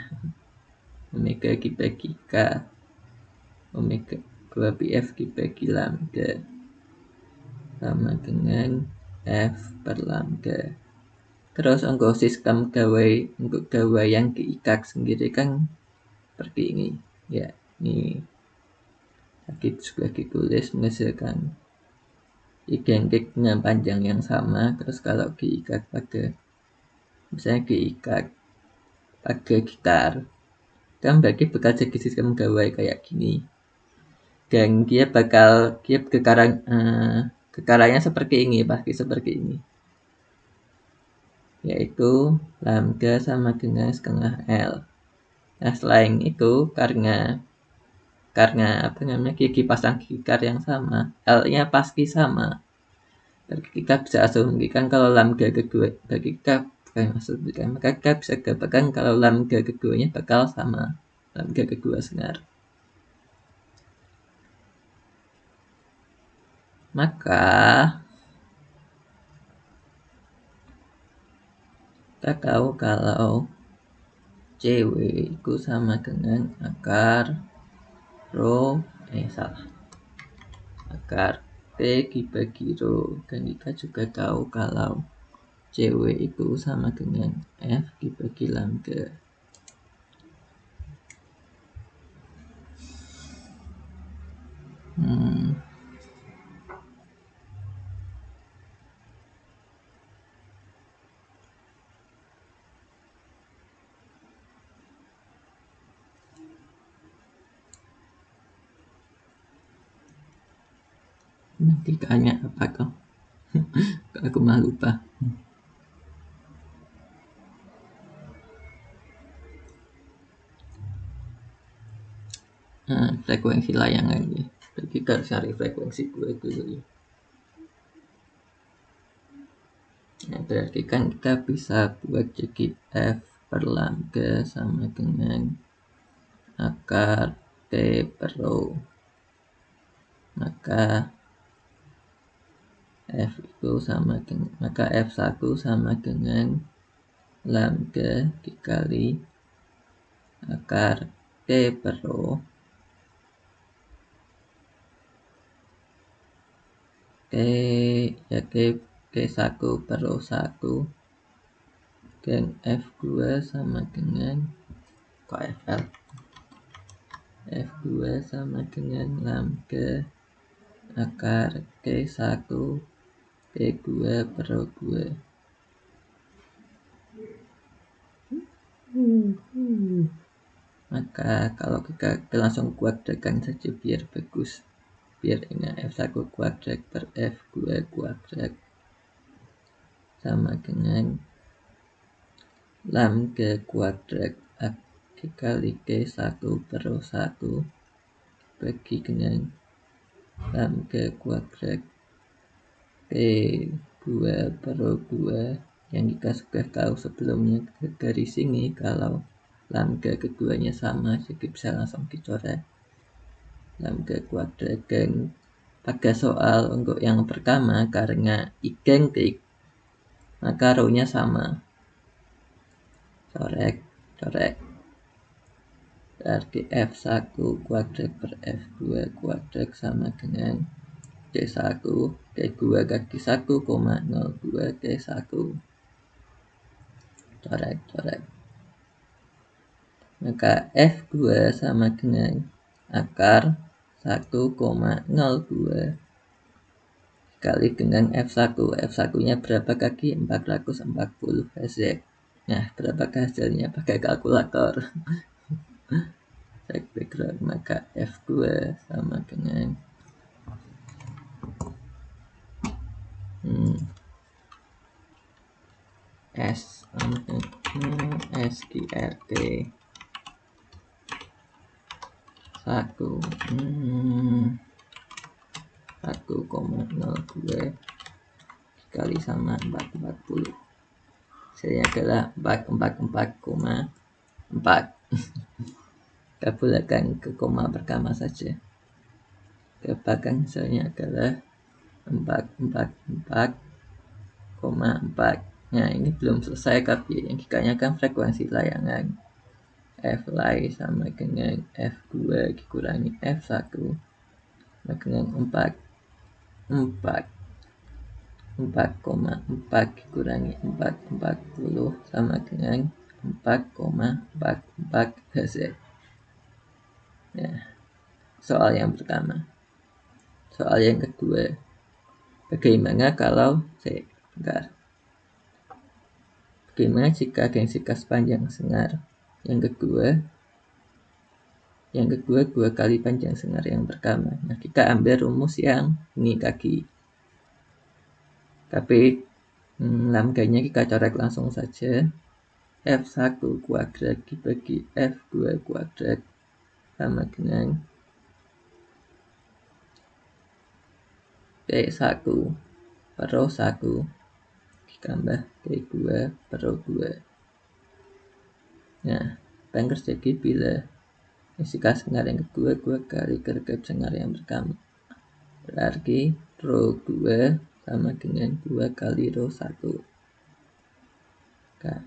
omega dibagi K, omega 2PF dibagi lambda sama dengan F per lambda. Terus untuk sistem gawai, untuk gawai yang diikat sendiri kan seperti ini ya. Ini tadi sudah ditulis menghasilkan identik dengan panjang yang sama. Terus kalau diikat pada, misalnya diikat pada gitar, kan bagi bakal jadi sistem gawai kayak gini, dan dia getarannya seperti ini, pasti seperti ini, yaitu lambda sama dengan setengah L. Nah, selain itu karena gigi pasang gigikat yang sama, L-nya pasti sama. Berarti kita bisa asumsikan kalau lambda kedua bagi kita maka kita bisa katakan kalau lambda keduanya bakal sama lambda kedua senar. Maka kita tahu kalau CW itu sama dengan akar akar T dibagi rho, dan kita juga tahu kalau CW itu sama dengan F dibagi lambda. Nanti tanya apa kau? Aku malah lupa. Frekuensi layangan ya. Jadi kita harus cari frekuensi gue dulu ya. Nah, berarti kan kita bisa buat jadi F per lambda sama dengan akar T per rho. Maka F F1 sama dengan lambda dikali akar T per rho T1 per rho 1 dan F2 sama dengan F2 sama dengan lambda akar T1 T2 per rho 2. Maka kalau kita langsung kuadratkan saja biar bagus, biar ini F1 kuadrat per F2 kuadrat sama dengan lambda kuadrat dikali T1 per rho 1 bagi dengan lambda kuadrat T2 per rho 2 yang kita sudah tahu sebelumnya dari sini kalau lambda keduanya sama, jadi bisa langsung dicoret lambda kuadrat. Dan pada soal untuk yang pertama karena identik maka rho-nya sama, coret berarti F1 kuadrat per F2 kuadrat sama dengan T1 T2 kaki 1,02 T1 coret. Maka F2 sama dengan akar 1,02 dikali dengan F1. F1 nya berapa kaki? 440 Hz. Nah, berapakah hasilnya pakai kalkulator? Cek background. Maka F2 sama dengan SQRT 1,02 dikali sama 440. Hasilnya adalah 444,4. Kita bulatkan ke koma pertama saja. Ke belakang hasilnya adalah 444,4. Nah, ini belum selesai tapi yang ditanyakan frekuensi layangan. F-lay sama dengan F2 dikurangi F1 sama dengan 4,4 dikurangi 440 sama dengan 4,44 Hz. Nah, soal yang pertama. Soal yang kedua, bagaimana kalau bagaimana jika densitas panjang senar yang kedua 2 kali panjang senar yang pertama. Nah, kita ambil rumus yang ini tadi. Tapi lambdanya kita coret langsung saja. F1 kuadrat dibagi F2 kuadrat sama dengan P1 per rho 1 ditambah P2 per rho 2. Nah, apa yang terjadi bila fisika senar yang kedua 2 kali kerja senar yang pertama? Berarti rho 2 sama dengan 2 kali rho 1. Nah,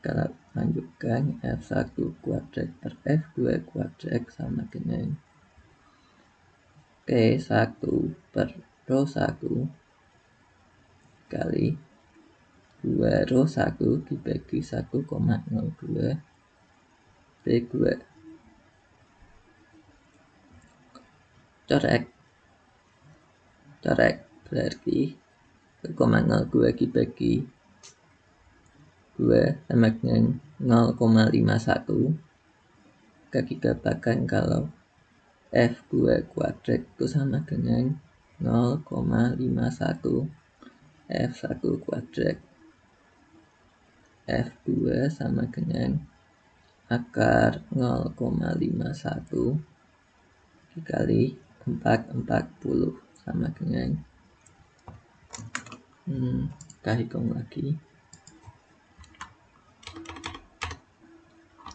kalau lanjutkan F1 kuadrat per F2 kuadrat sama dengan P1 per rho 1 kali 2 rho 1 dibagi 1,02 P2. Corek berarti 1,02 dibagi 2 sama dengan 0,51. Kita dapatkan kalau F2 kuadrat itu sama dengan 0,51 F1 kuadrat. F2 sama dengan akar 0,51 dikali 440 sama dengan kita hitung lagi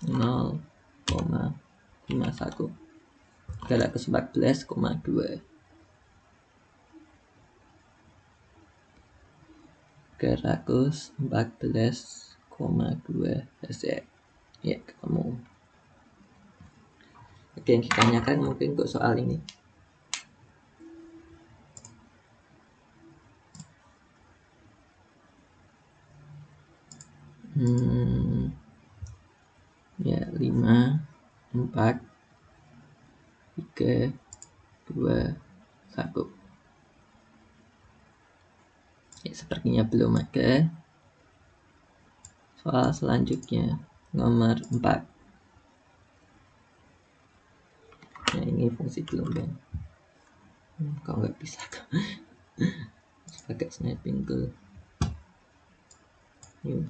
0,51 314,2 Hz. Ya, ketemu. Oke, yang ditanyakan mungkin untuk soal ini. Ya, 5, 4, 3, 2, 1. Ya, sepertinya belum ada. Soal selanjutnya nomor 4. Nah, ini fungsi gelombang. Kok nggak bisa pakai snapping tool. Yuk.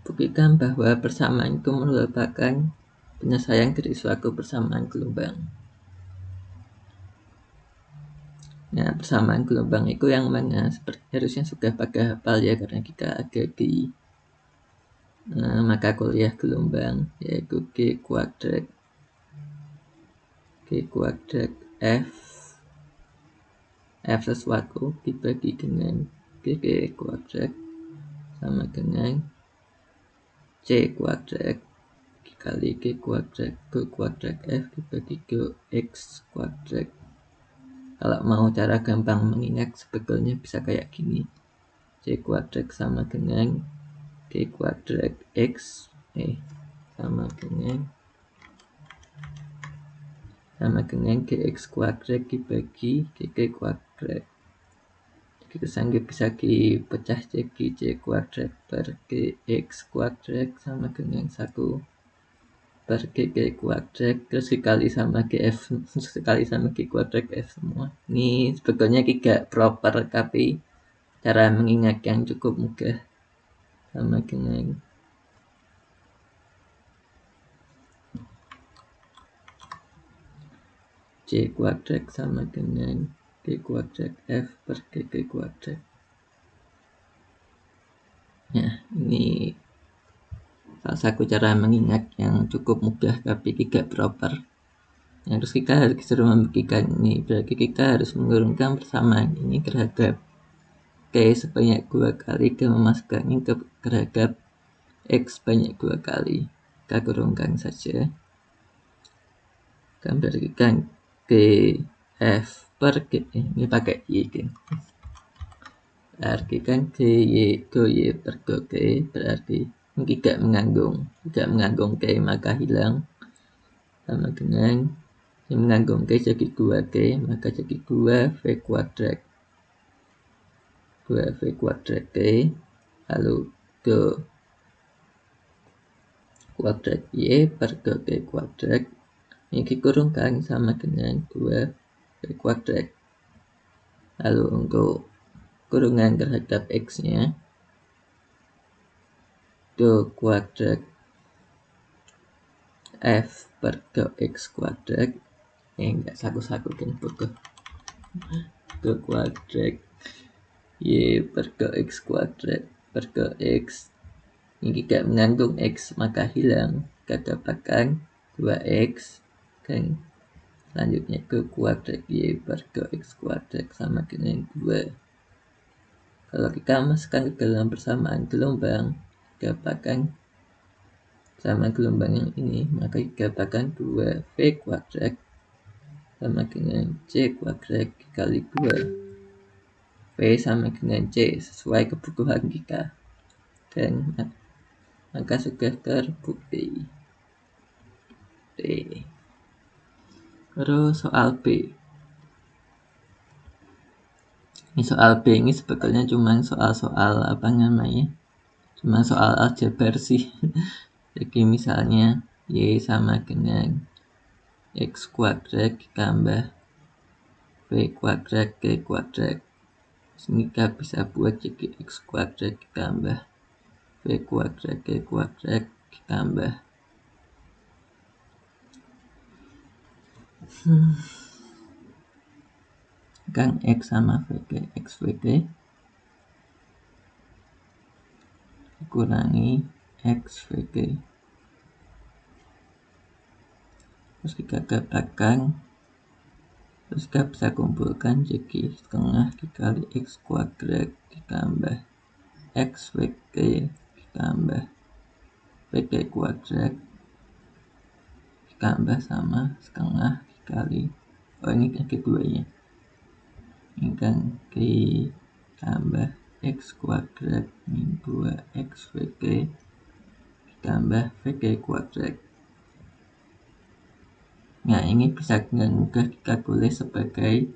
Buktikan bahwa persamaan itu merupakan penyelesaian dari suatu persamaan gelombang. Nah, persamaan gelombang itu yang mana? Seperti harusnya sudah pada hafal ya, karena kita ada di mata kuliah gelombang, yaitu G kuadrat F sesuatu dibagi dengan G kuadrat sama dengan C kuadrat dikali G kuadrat F dibagi X kuadrat. Kalau mau cara gampang mengingat sebetulnya bisa kayak gini. C kuadrat sama dengan G kuadrat X sama dengan Gx kuadrat dibagi Gg kuadrat. Jadi sanggup bisa dipecah jadi C kuadrat per Gx kuadrat sama dengan 1 per Gg kuadrat terus dikali sama Gf sekali sama G kuadrat F semua. Ini sebetulnya tidak proper, tapi cara mengingat yang cukup mudah. Sama dengan C kuadrat sama dengan G kuadrat F per Gg kuadrat. Nah, ini salah satu cara mengingat yang cukup mudah tapi tidak proper. Terus kita harus disuruh membagikan ini, berarti kita harus menurunkan persamaan ini terhadap K sebanyak 2 kali dan memasukkan ini terhadap X sebanyak 2 kali. Kita kurungkan saja. Kita berikan F per G, ini pakai Y kan. Berarti kan Y per G berarti tidak mengandung K maka hilang sama dengan yang mengandung K jadi 2K maka jadi 2V kuadrat. 2V kuadrat T, lalu ke kuadrat Y per K kuadrat. Ini dikurungkan sama dengan 2V kuadrat. Lalu untuk kurungan terhadap X-nya, ke kuadrat F per X kuadrat. Enggak saku-saku kan butuh. Ke kuadrat Y per X kuadrat per X. Ini tidak mengandung X, maka hilang. Kita dapatkan 2X. Dan selanjutnya ke kuadrat Y per X kuadrat sama dengan 2. Kalau kita masukkan ke dalam persamaan gelombang, kita dapatkan sama gelombang yang ini, maka kita dapatkan 2V kuadrat sama dengan C kuadrat dikali 2. V sama dengan C sesuai kebutuhan kita. Dan maka sudah terbukti. Terus soal B. Ini soal B ini sebetulnya cuma soal-soal cuma soal aljabar sih. Jadi misalnya Y sama dengan X kuadrat ditambah V kuadrat K kuadrat. Ini kita bisa buat jadi X kuadrat ditambah V kuadrat K kuadrat ditambah kan X sama VK, X VK dikurangi X VK. Terus kita dapatkan, terus kita bisa kumpulkan jadi setengah dikali X kuadrat ditambah X VK ditambah VK kuadrat ditambah sama setengah dikali, ini yang keduanya, ini kan ditambah X kuadrat min 2X VK ditambah VK kuadrat. Nah, ini bisa dengan mudah kita tulis sebagai,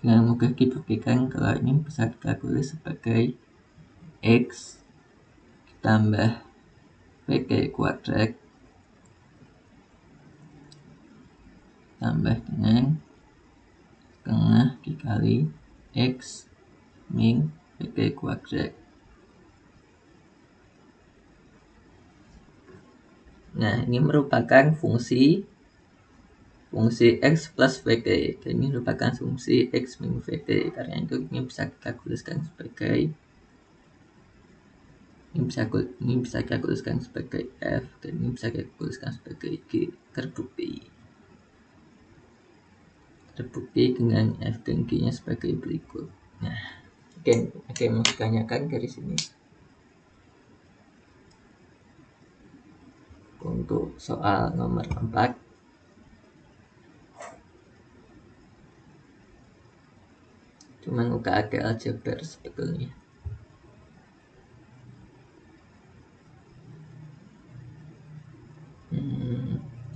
dengan mudah dibuktikan kalau ini bisa kita tulis sebagai X ditambah VK kuadrat tambah dengan setengah dikali X min VK kuadrat. Nah, ini merupakan fungsi X plus VK. Dan ini merupakan fungsi X min VK. Karena itu ini bisa kita tuliskan sebagai ini bisa kita tuliskan sebagai F, dan ini bisa kita tuliskan sebagai G. Terbukti dengan F dan G-nya sebagai berikut. Nah, oke, mau ditanyakan dari sini. Untuk soal nomor 4. Cuman udah ada aljabar sebetulnya.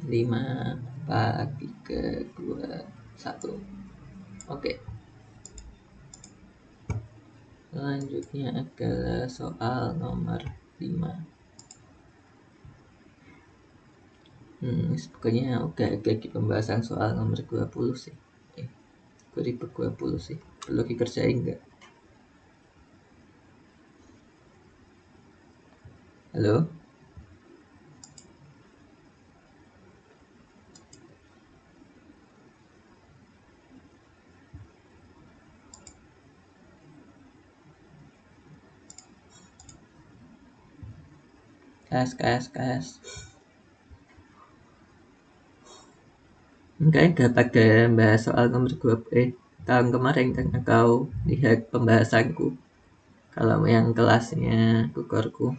Lima, 4, 3, 2, 1. Oke. Selanjutnya adalah soal nomor 5. Sebetulnya udah ada di pembahasan soal nomor 20 sih. 2020 sih. Perlu dikerjain enggak? Halo? Kas. Enggak pada bahas soal nomor 20 tahun kemarin kan kau lihat pembahasanku. Kalau yang kelasnya tutorku.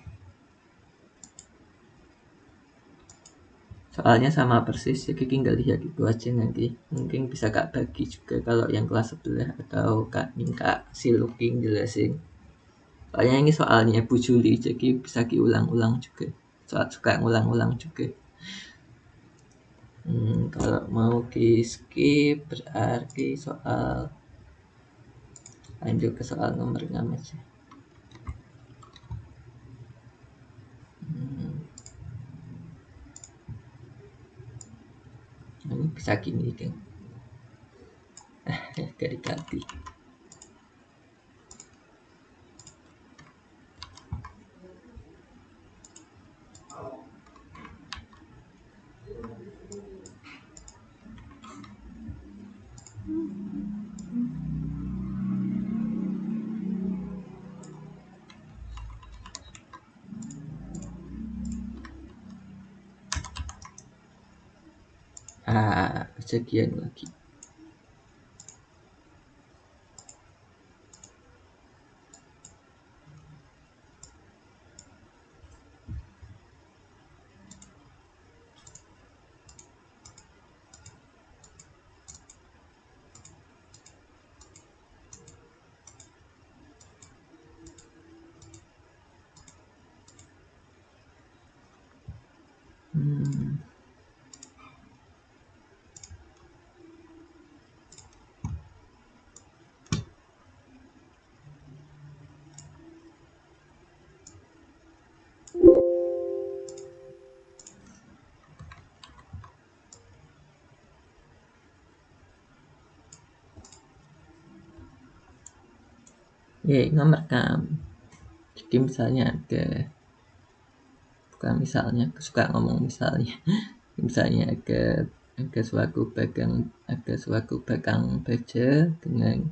Soalnya sama persis, jadi tinggal lihat itu aja nanti. Mungkin bisa Kak bagi juga kalau yang kelas sebelah, atau Kak minta si looking jelasin. Soalnya ini soalnya Bu Juli, jadi bisa diulang-ulang juga. Soal suka ngulang-ulang juga. Kalau mau di skip berarti soal Lanjut ke soal nomor 6 aja. Ini bisa gini deh. Gak diganti. Sekian lagi. Nomor 6. Jadi misalnya bukan misalnya, aku suka ngomong misalnya. Misalnya ada suatu bakang baja dengan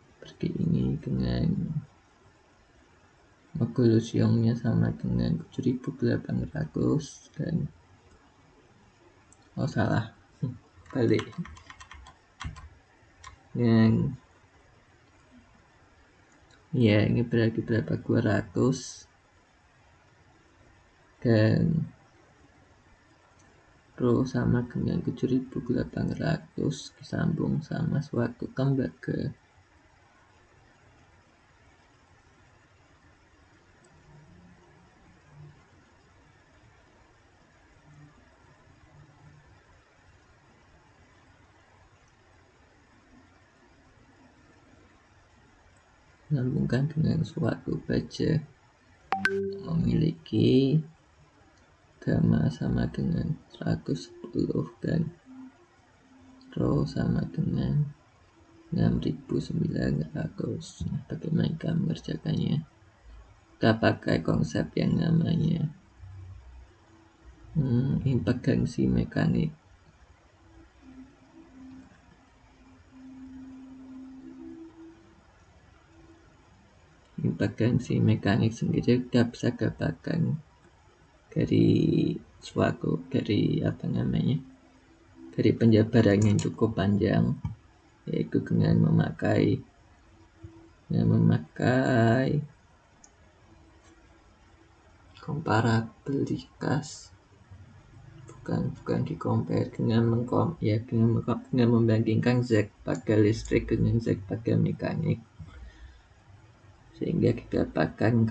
seperti ini, dengan magolusiongnya sama dengan 7.800 dan salah, balik, yang ini berarti berapa, 200 dan rho sama dengan 7.800 disambung sama suatu tembaga. Sambungkan dengan suatu baja memiliki gamma sama dengan 110 dan rho sama dengan 6.900. Bagaimana kita mengerjakannya? Kita pakai konsep yang namanya impedansi mekanik. Impedansi mekanik sendiri kita bisa dapatkan dari penjabaran yang cukup panjang, yaitu dengan memakai komparabilitas, bukan di compare, dengan membandingkan Z pada listrik dengan Z pada mekanik, sehingga didapatkan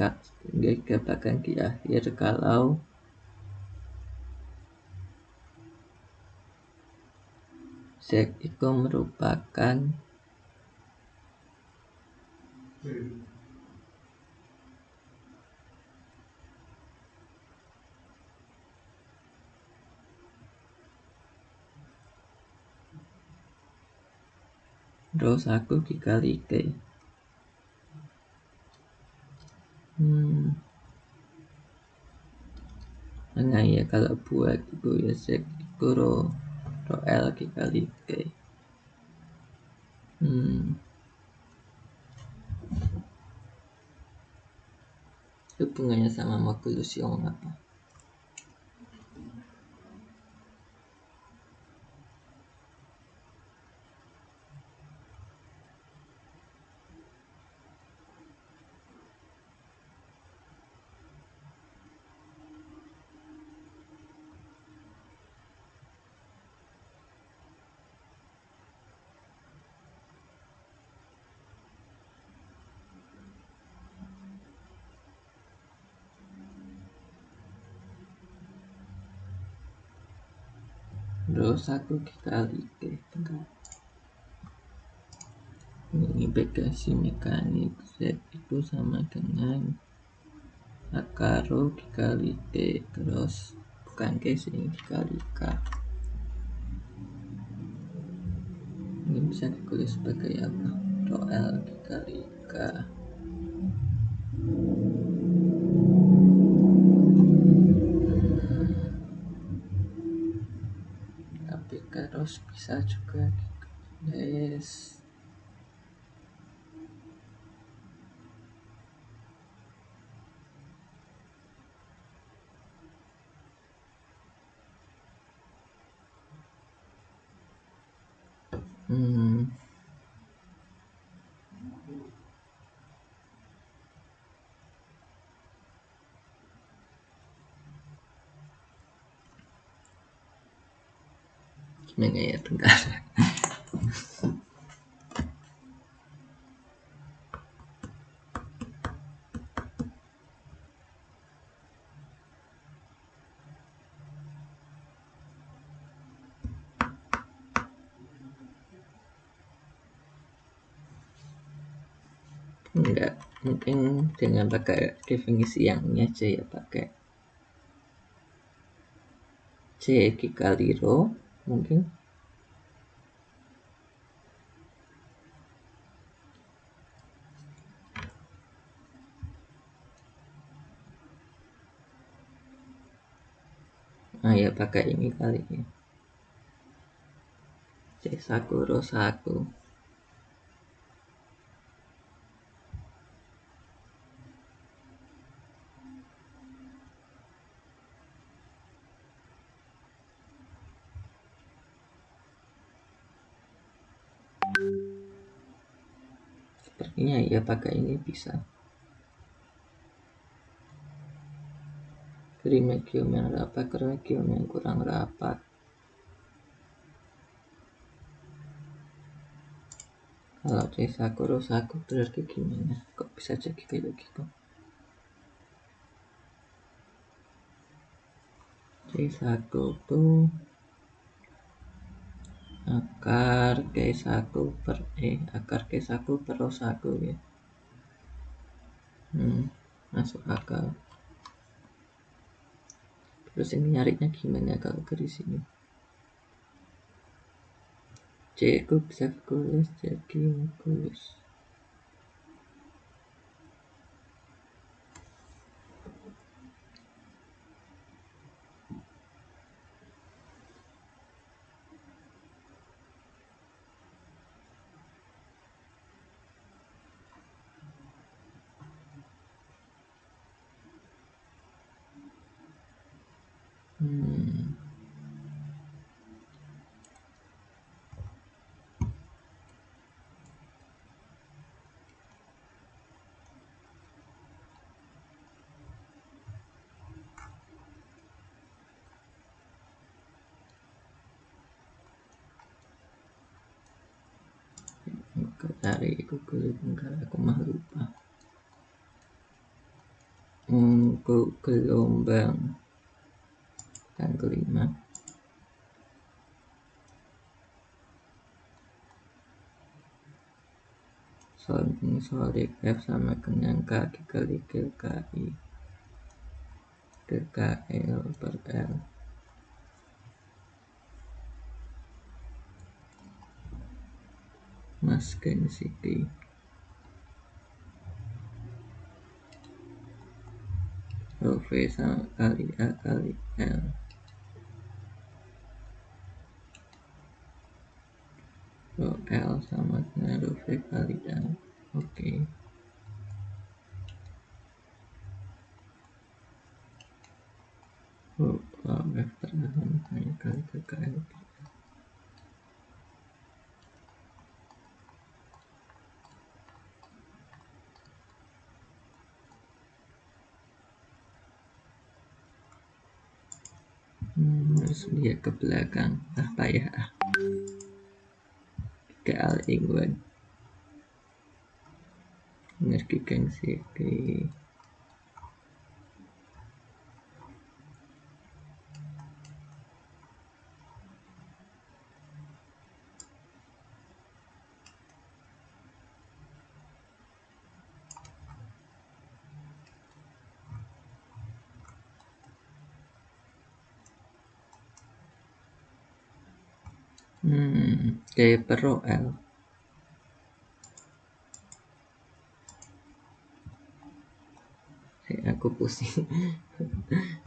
di akhir kalau Z itu merupakan rho 1 dikali T. Nah ya, kalau buat itu ya Z itu rho L dikali T. Hubungannya sama magolusiong apa? Rho 1 dikali T. Ini bagasi mekanik Z itu sama dengan akar Rho dikali T, terus bukan K sini dikali K. Ini bisa ditulis sebagai apa? Rho L dikali K. Tapi terus bisa juga ditulis gimana ya, bentar. Enggak, mungkin dengan pakai definisi yang ini aja ya, pakai C dikali Rho mungkin. Nah ya pakai ini kali ya, C1 Rho 1. Sepertinya ya pakai ini bisa. Remedium yang rapat ke remedium yang kurang rapat. Kalau C1 Rho 1 berarti gimana? Kok bisa jadi kayak gitu? C1 tuh akar K1 per akar K1 per Rho 1 ya. Masuk akal. Terus ini nyarinya gimana kalau dari sini? C itu bisa tulis jadi tulis cari Google, bentar aku mah lupa. Gelombang yang kelima, solid F sama dengan K dikali GKI GKL per L. Mass density Rho V sama kali A kali L. Rho L sama dengan Rho V kali L. Oke. Rho F per L sama kali GKL. Harus lihat ke belakang. Payah. Ke All England. Energi density. G per rho L. Aku pusing.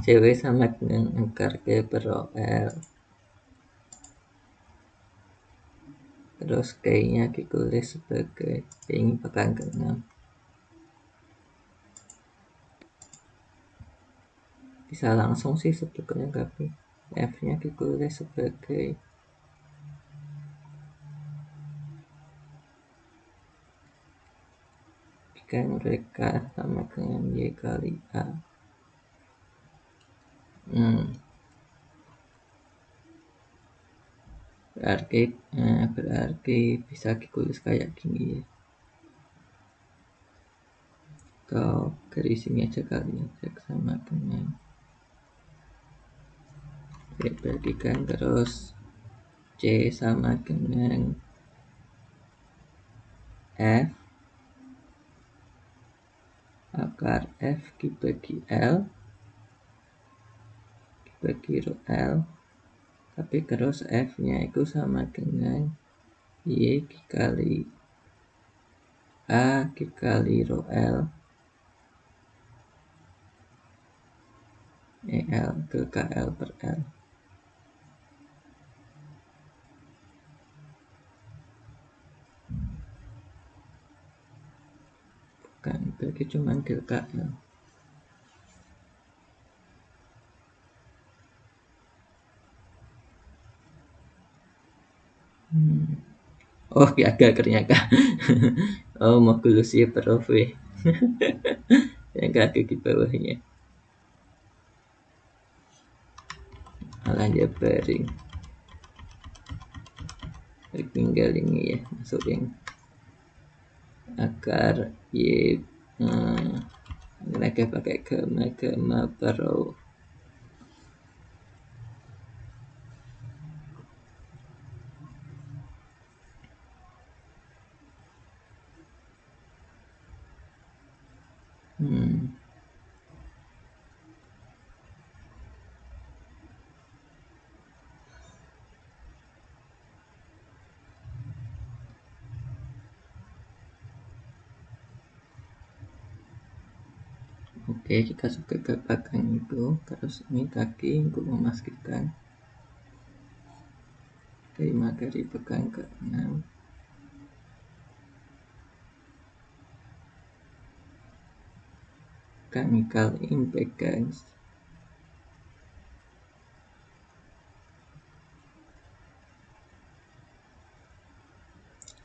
CW sama dengan akar G per rho L. Terus K-nya ditulis sebagai ini pekan ke-6. Bisa langsung sih sebetulnya, tapi F-nya ditulis sebagai kan mereka sama dengan Y kali A. Berarti bisa ditulis kayak gini ya. Atau dari sini aja kali ya, X sama dengan berikan terus C sama dengan F akar F dibagi L dibagi rho L, tapi terus F nya itu sama dengan Y dikali A dikali rho L EL ke KL per L. Bukan, berarti cuma del KL. Oh ya, agak ternyata. Oh, modulus Y per rho V. Yang ada di bawahnya. Malah jabaring. Tinggal ini ya, masukin akar Y. Mereka pakai gamma per rho. Oke, kita sudah dapatkan itu. Terus ini kaki untuk memastikan terima dari pekan ke-6. Chemical impedance.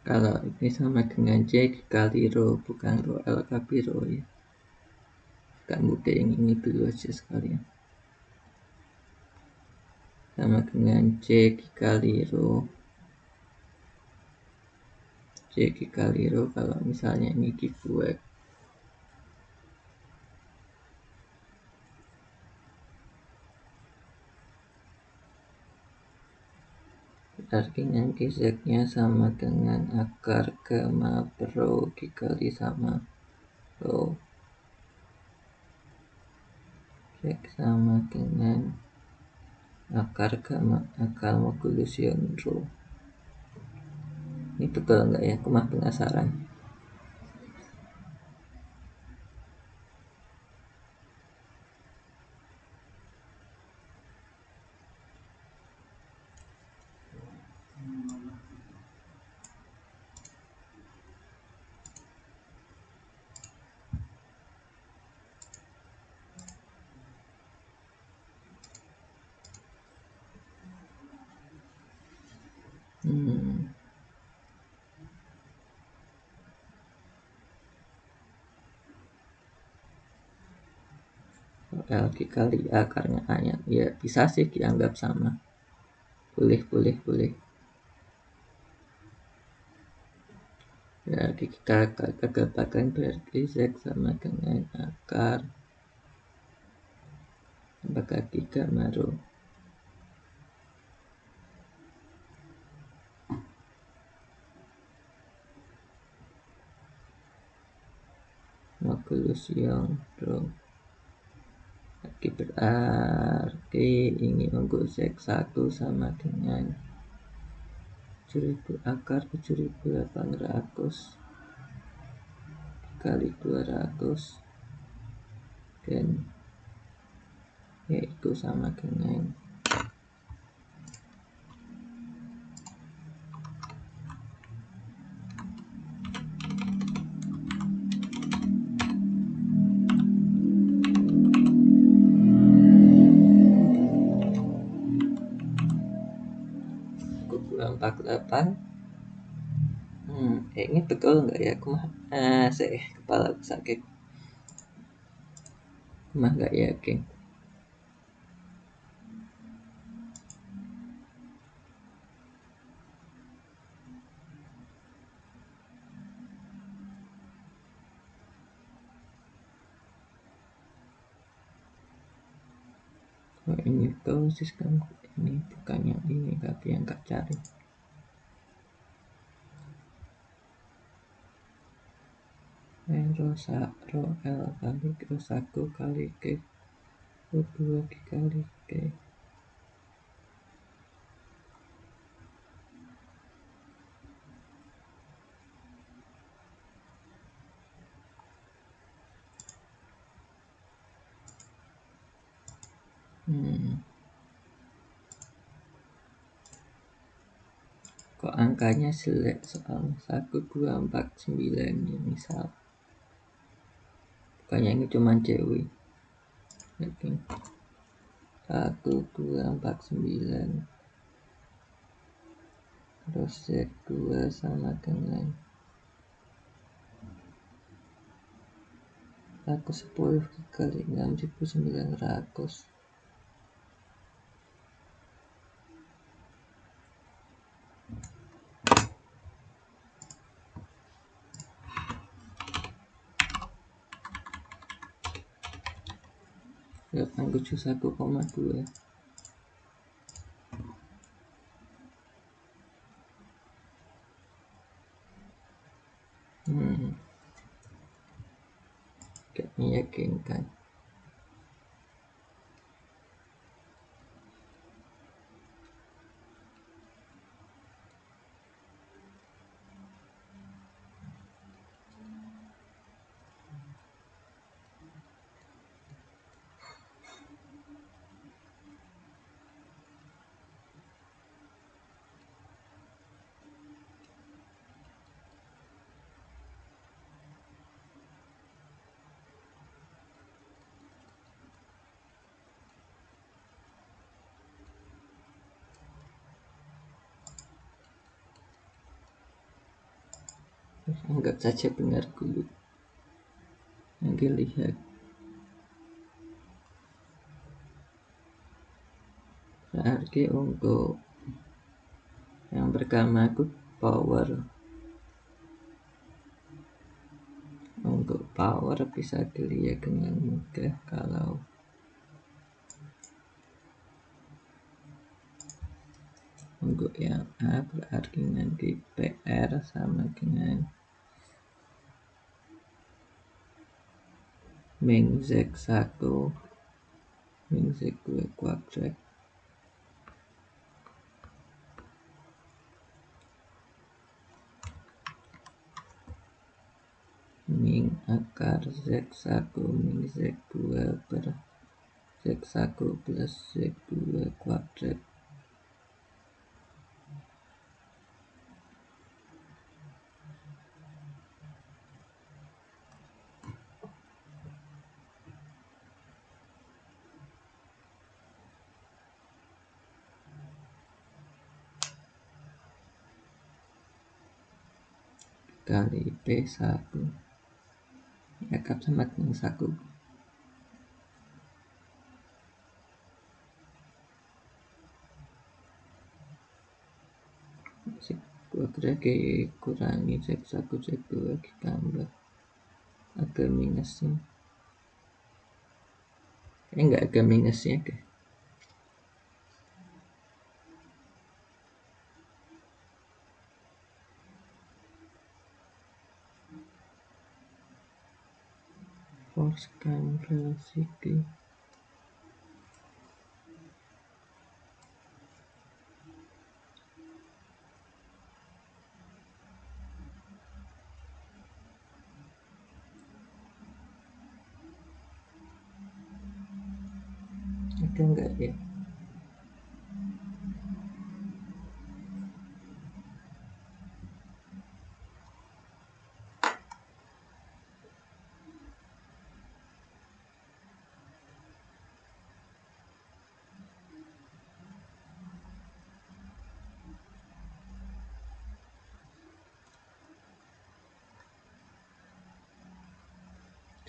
Kalau ini sama dengan J dikali rho, bukan rho L tapi rho ya. Gak mudah yang ini dulu aja sekalian. Sama dengan J dikali rho. J dikali rho kalau misalnya ini dibuat. Berarti nanti Z-nya sama dengan akar gamma per rho dikali sama rho. Z sama dengan akar gamma akar modulus rho. Ini betul enggak ya? Aku mah penasaran. L dikali A karena A nya ya bisa sih dianggap sama. Boleh. Berarti kita katakan berarti Z sama dengan akar bagi gamma rho. Modulus rho. Berarti ini untuk Z1 sama dengan 7.000 akar 7.800 kali 200 dan yaitu sama dengan kurang 48. Ini betul nggak ya? Kepala aku sakit. Mah nggak yakin. Oh, ini closes kan? Ini bukan yang ini, tapi yang tak cari. Rho L kali Rho 1 kali K Rho 2 kali K. Kok angkanya jelek soal 1249 ya misal. Bukannya ini cuma cewek. Oke. 1249 terus Z2 sama dengan 10 kali 6.900. Ya, 1,2. Gak meyakinkan. Anggap saja benar dulu. Nanti lihat. Berarti untuk yang pertama itu power. Untuk power bisa dilihat dengan mudah kalau untuk yang A berarti nanti PR sama dengan min Z1 min Z2 kuadrat min akar Z1 min Z2 per Z1 plus Z2 kuadrat kali P1 akar sama dengan 1. Kuadrat kurangi Z1 Z2 ditambah ada minusnya. Enggak ada minusnya deh. Force time velocity ada enggak ya?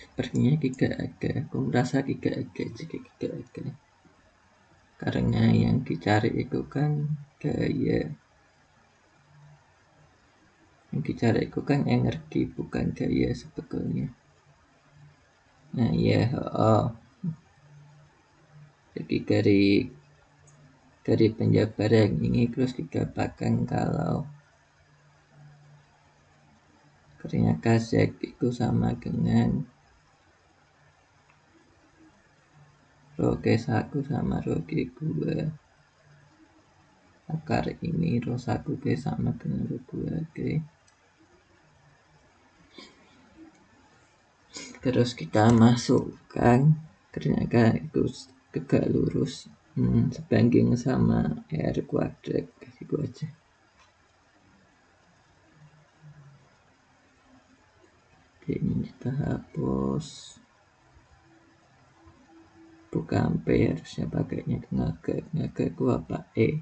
Sepertinya tidak ada. Aku merasa tidak ada jika tidak ada. Karena yang dicari itu kan gaya. Yang dicari itu kan energi, bukan gaya sebetulnya. Nah ya, jadi dari penjabaran ini terus dikatakan kalau karena KZ itu sama dengan rho K1 sama rho K2. Akar ini rho 1 K sama dengan rho 2 K. Terus kita masukkan ternyata itu tegak lurus sebanding sama R kuadrat, gitu aja. Oke, ini kita hapus, bukan P, harusnya pakainya tenaga itu apa? E.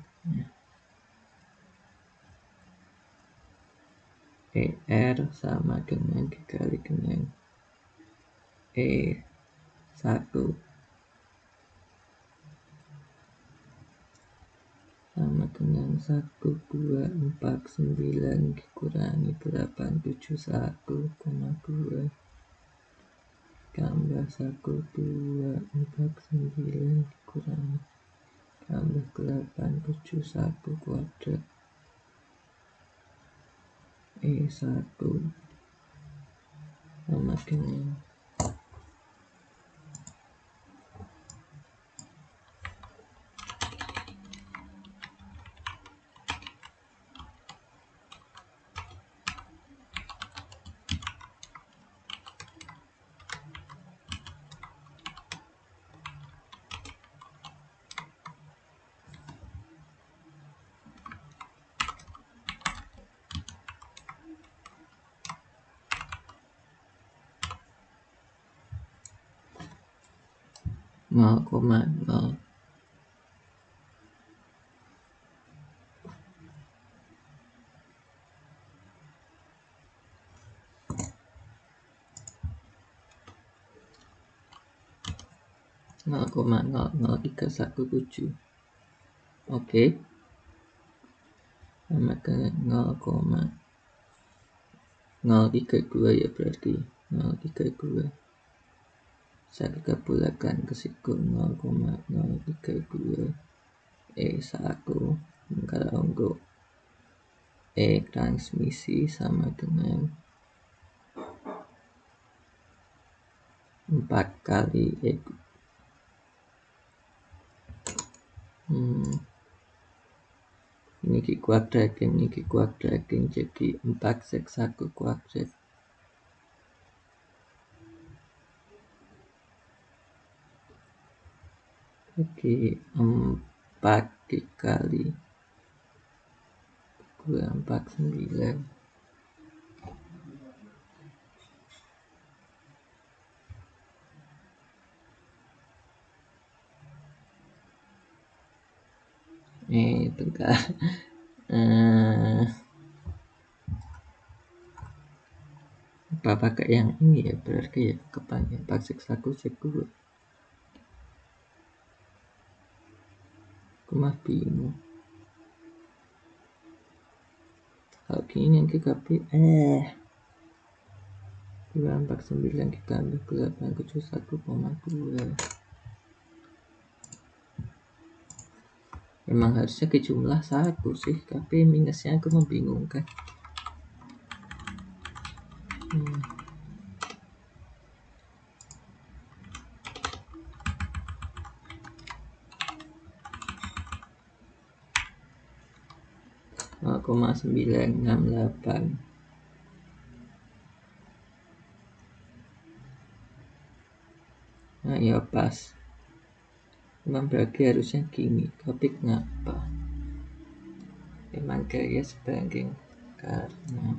ER sama dengan dikali dengan E1 sama dengan 1249 dikurangi 871,2 tambah 1249 dikurangi tambah 871 kuadrat E1 sama dengan nol koma nol 0,00317. Oke, sama dengan 0,032 ya, berarti 032 saya kita bulatkan ke siku 0,032 E1. Kalau untuk E transmisi sama dengan 4 kali E. Ini kuadratin jadi 4 sek 1 kuadrat. Jadi 4 dikali 249 bentar. Apa pakai yang ini ya, berarti ya kepanjang 4 sek 1 sek 2. Aku mah bingung. Kalau gini nanti KP 249 ditambah 871,2. Memang harusnya ke jumlah 1 sih, tapi minusnya aku membingungkan. 0,968. Nah ya pas membagi harusnya gini, tapi kenapa? Memang gaya sebagai karena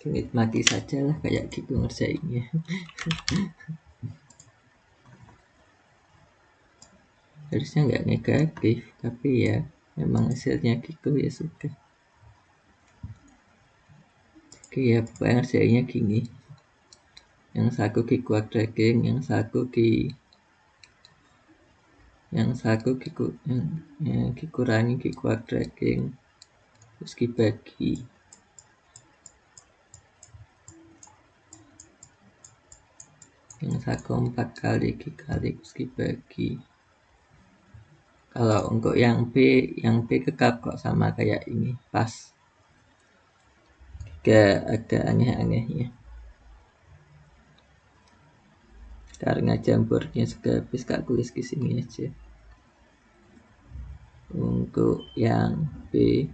nikmati saja lah kayak gitu ngerjainnya. Harusnya nggak negatif, tapi ya memang hasilnya gitu ya sudah. Oke ya, pokoknya ngerjainnya gini. Yang satu ki kuat tracking, yang satu kurangi ki kuat tracking, terus dibagi. Yang satu 4 kali terus dibagi. Kalau untuk yang B tetap kok sama kayak ini, pas. Gak ada aneh-anehnya. Karena jambornya sudah habis, Kak tulis di sini aja. Untuk yang B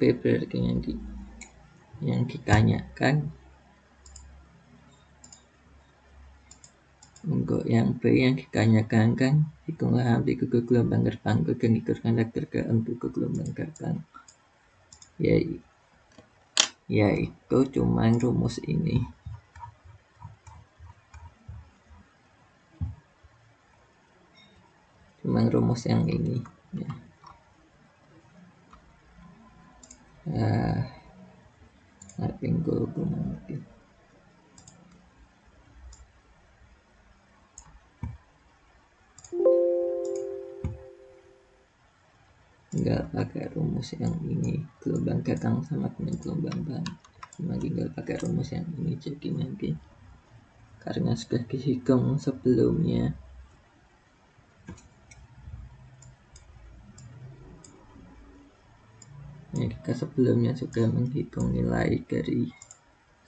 berarti yang ditanyakan. Untuk yang B yang ditanyakan kan hitunglah hampir ke gelombang gerbang dan hitungan tergaan ke gelombang gerbang. Yaitu cuma rumus ini. Cuma rumus yang ini. Ya. Nanti. Tinggal pakai rumus yang ini, gelombang datang sama dengan gelombang bang. Cuma tinggal pakai rumus yang ini, jadi nanti karena sudah dihitung sebelumnya. Ya, kita sebelumnya sudah menghitung nilai dari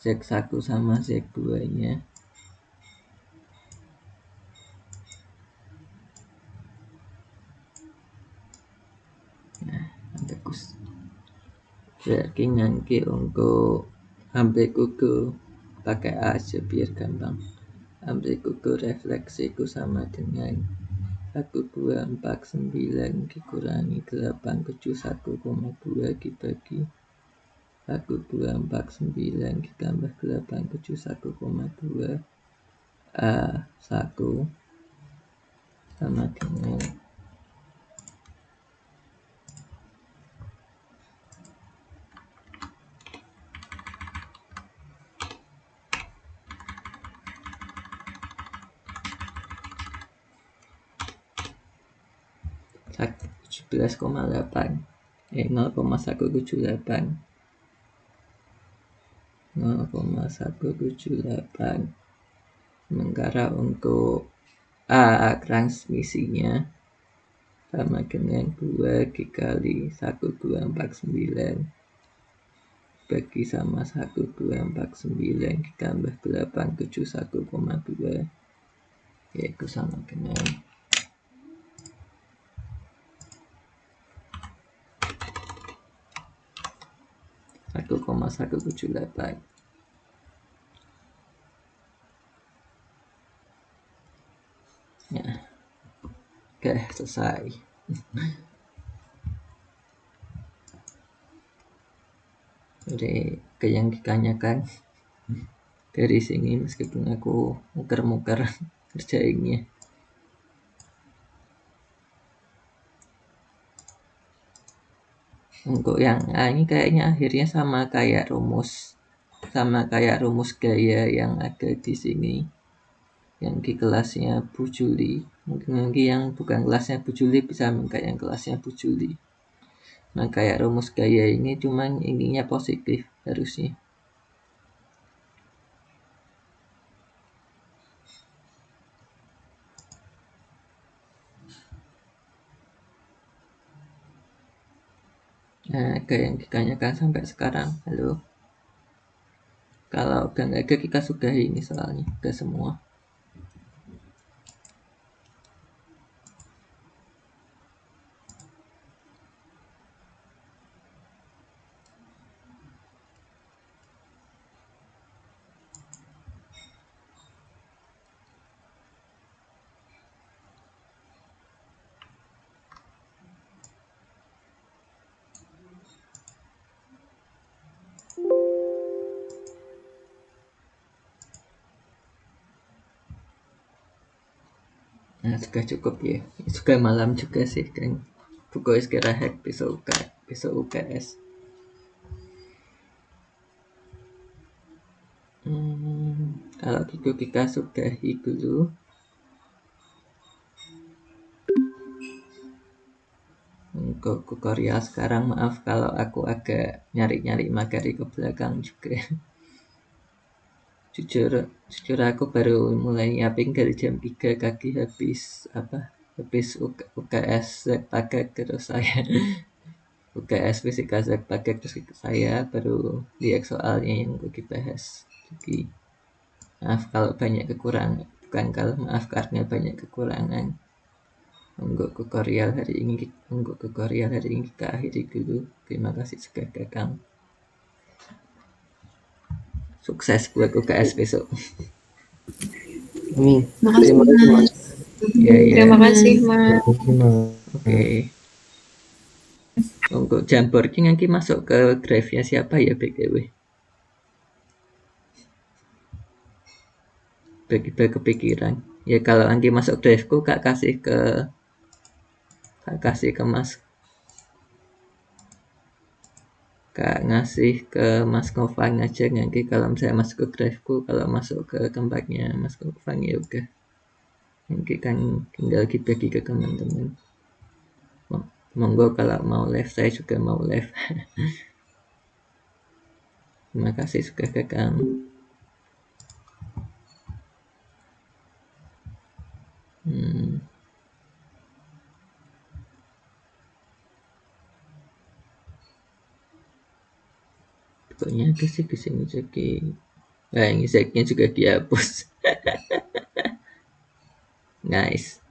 Z1 sama Z2 nya. Nah, bagus. Jadi nanti untuk ambil kuku pakai A aja biar gampang. Ambil kuku refleksiku sama dengan 1249 dikurangi 871,2 dibagi 1249 ditambah 871,2 A1 sama dengan 17,8 0,178 sementara untuk A transmisinya sama dengan 2 dikali 1249 bagi sama 1249 ditambah 871,2 yaitu sama dengan 1,178. Ya. Oke, selesai. Jadi kayak yang ditanyakan dari sini meskipun aku muter-muter kerjainnya. Untuk yang ini kayaknya akhirnya sama kayak rumus gaya yang ada di sini, yang di kelasnya Bu Juli. Mungkin yang bukan kelasnya Bu Juli bisa minta yang kelasnya Bu Juli. Nah kayak rumus gaya ini cuman ininya positif harusnya. Nah kayak yang ditanyakan sampai sekarang. Halo. Kalau udah nggak ada kita sudahi ini soalnya udah semua. Nah sudah cukup ya. Juga malam juga sih kan. Pokoknya istirahat besok UKS. Kalau gitu kita sudahi dulu. Untuk Korea sekarang maaf kalau aku agak nyari-nyari materi ke belakang juga. jujur aku baru mulai nyiapin dari jam 3 kaki habis UKS pakai terus saya UKS fisika pakai terus saya baru lihat soalnya yang kita bahas. Jadi maaf kalau banyak kekurangan, bukan kalau maaf karena banyak kekurangan. Untuk tutorial hari ini kita akhiri dulu. Terima kasih sudah datang. Sukses buat UKS besok. Amin. Makasih Terima kasih, Mas. Mas. Ya. Terima kasih, Mas. Oke. Untuk jambornya nanti masuk ke drive-nya siapa ya BTW? Bagi-bagi kepikiran. Ya kalau nanti masuk drive-ku kak kasih ke Mas. Kak ngasih ke Mas Kovan aja nanti kalau misalnya masuk ke drive-ku, kalau masuk ke tempatnya Mas Kovan ya udah. Nanti kan tinggal dibagi ke teman-teman. Monggo kalau mau live, saya juga mau live. Terima kasih sudah datang. Pokoknya ada sih di sini jadi. Nah, yang iseknya juga dihapus. Nice.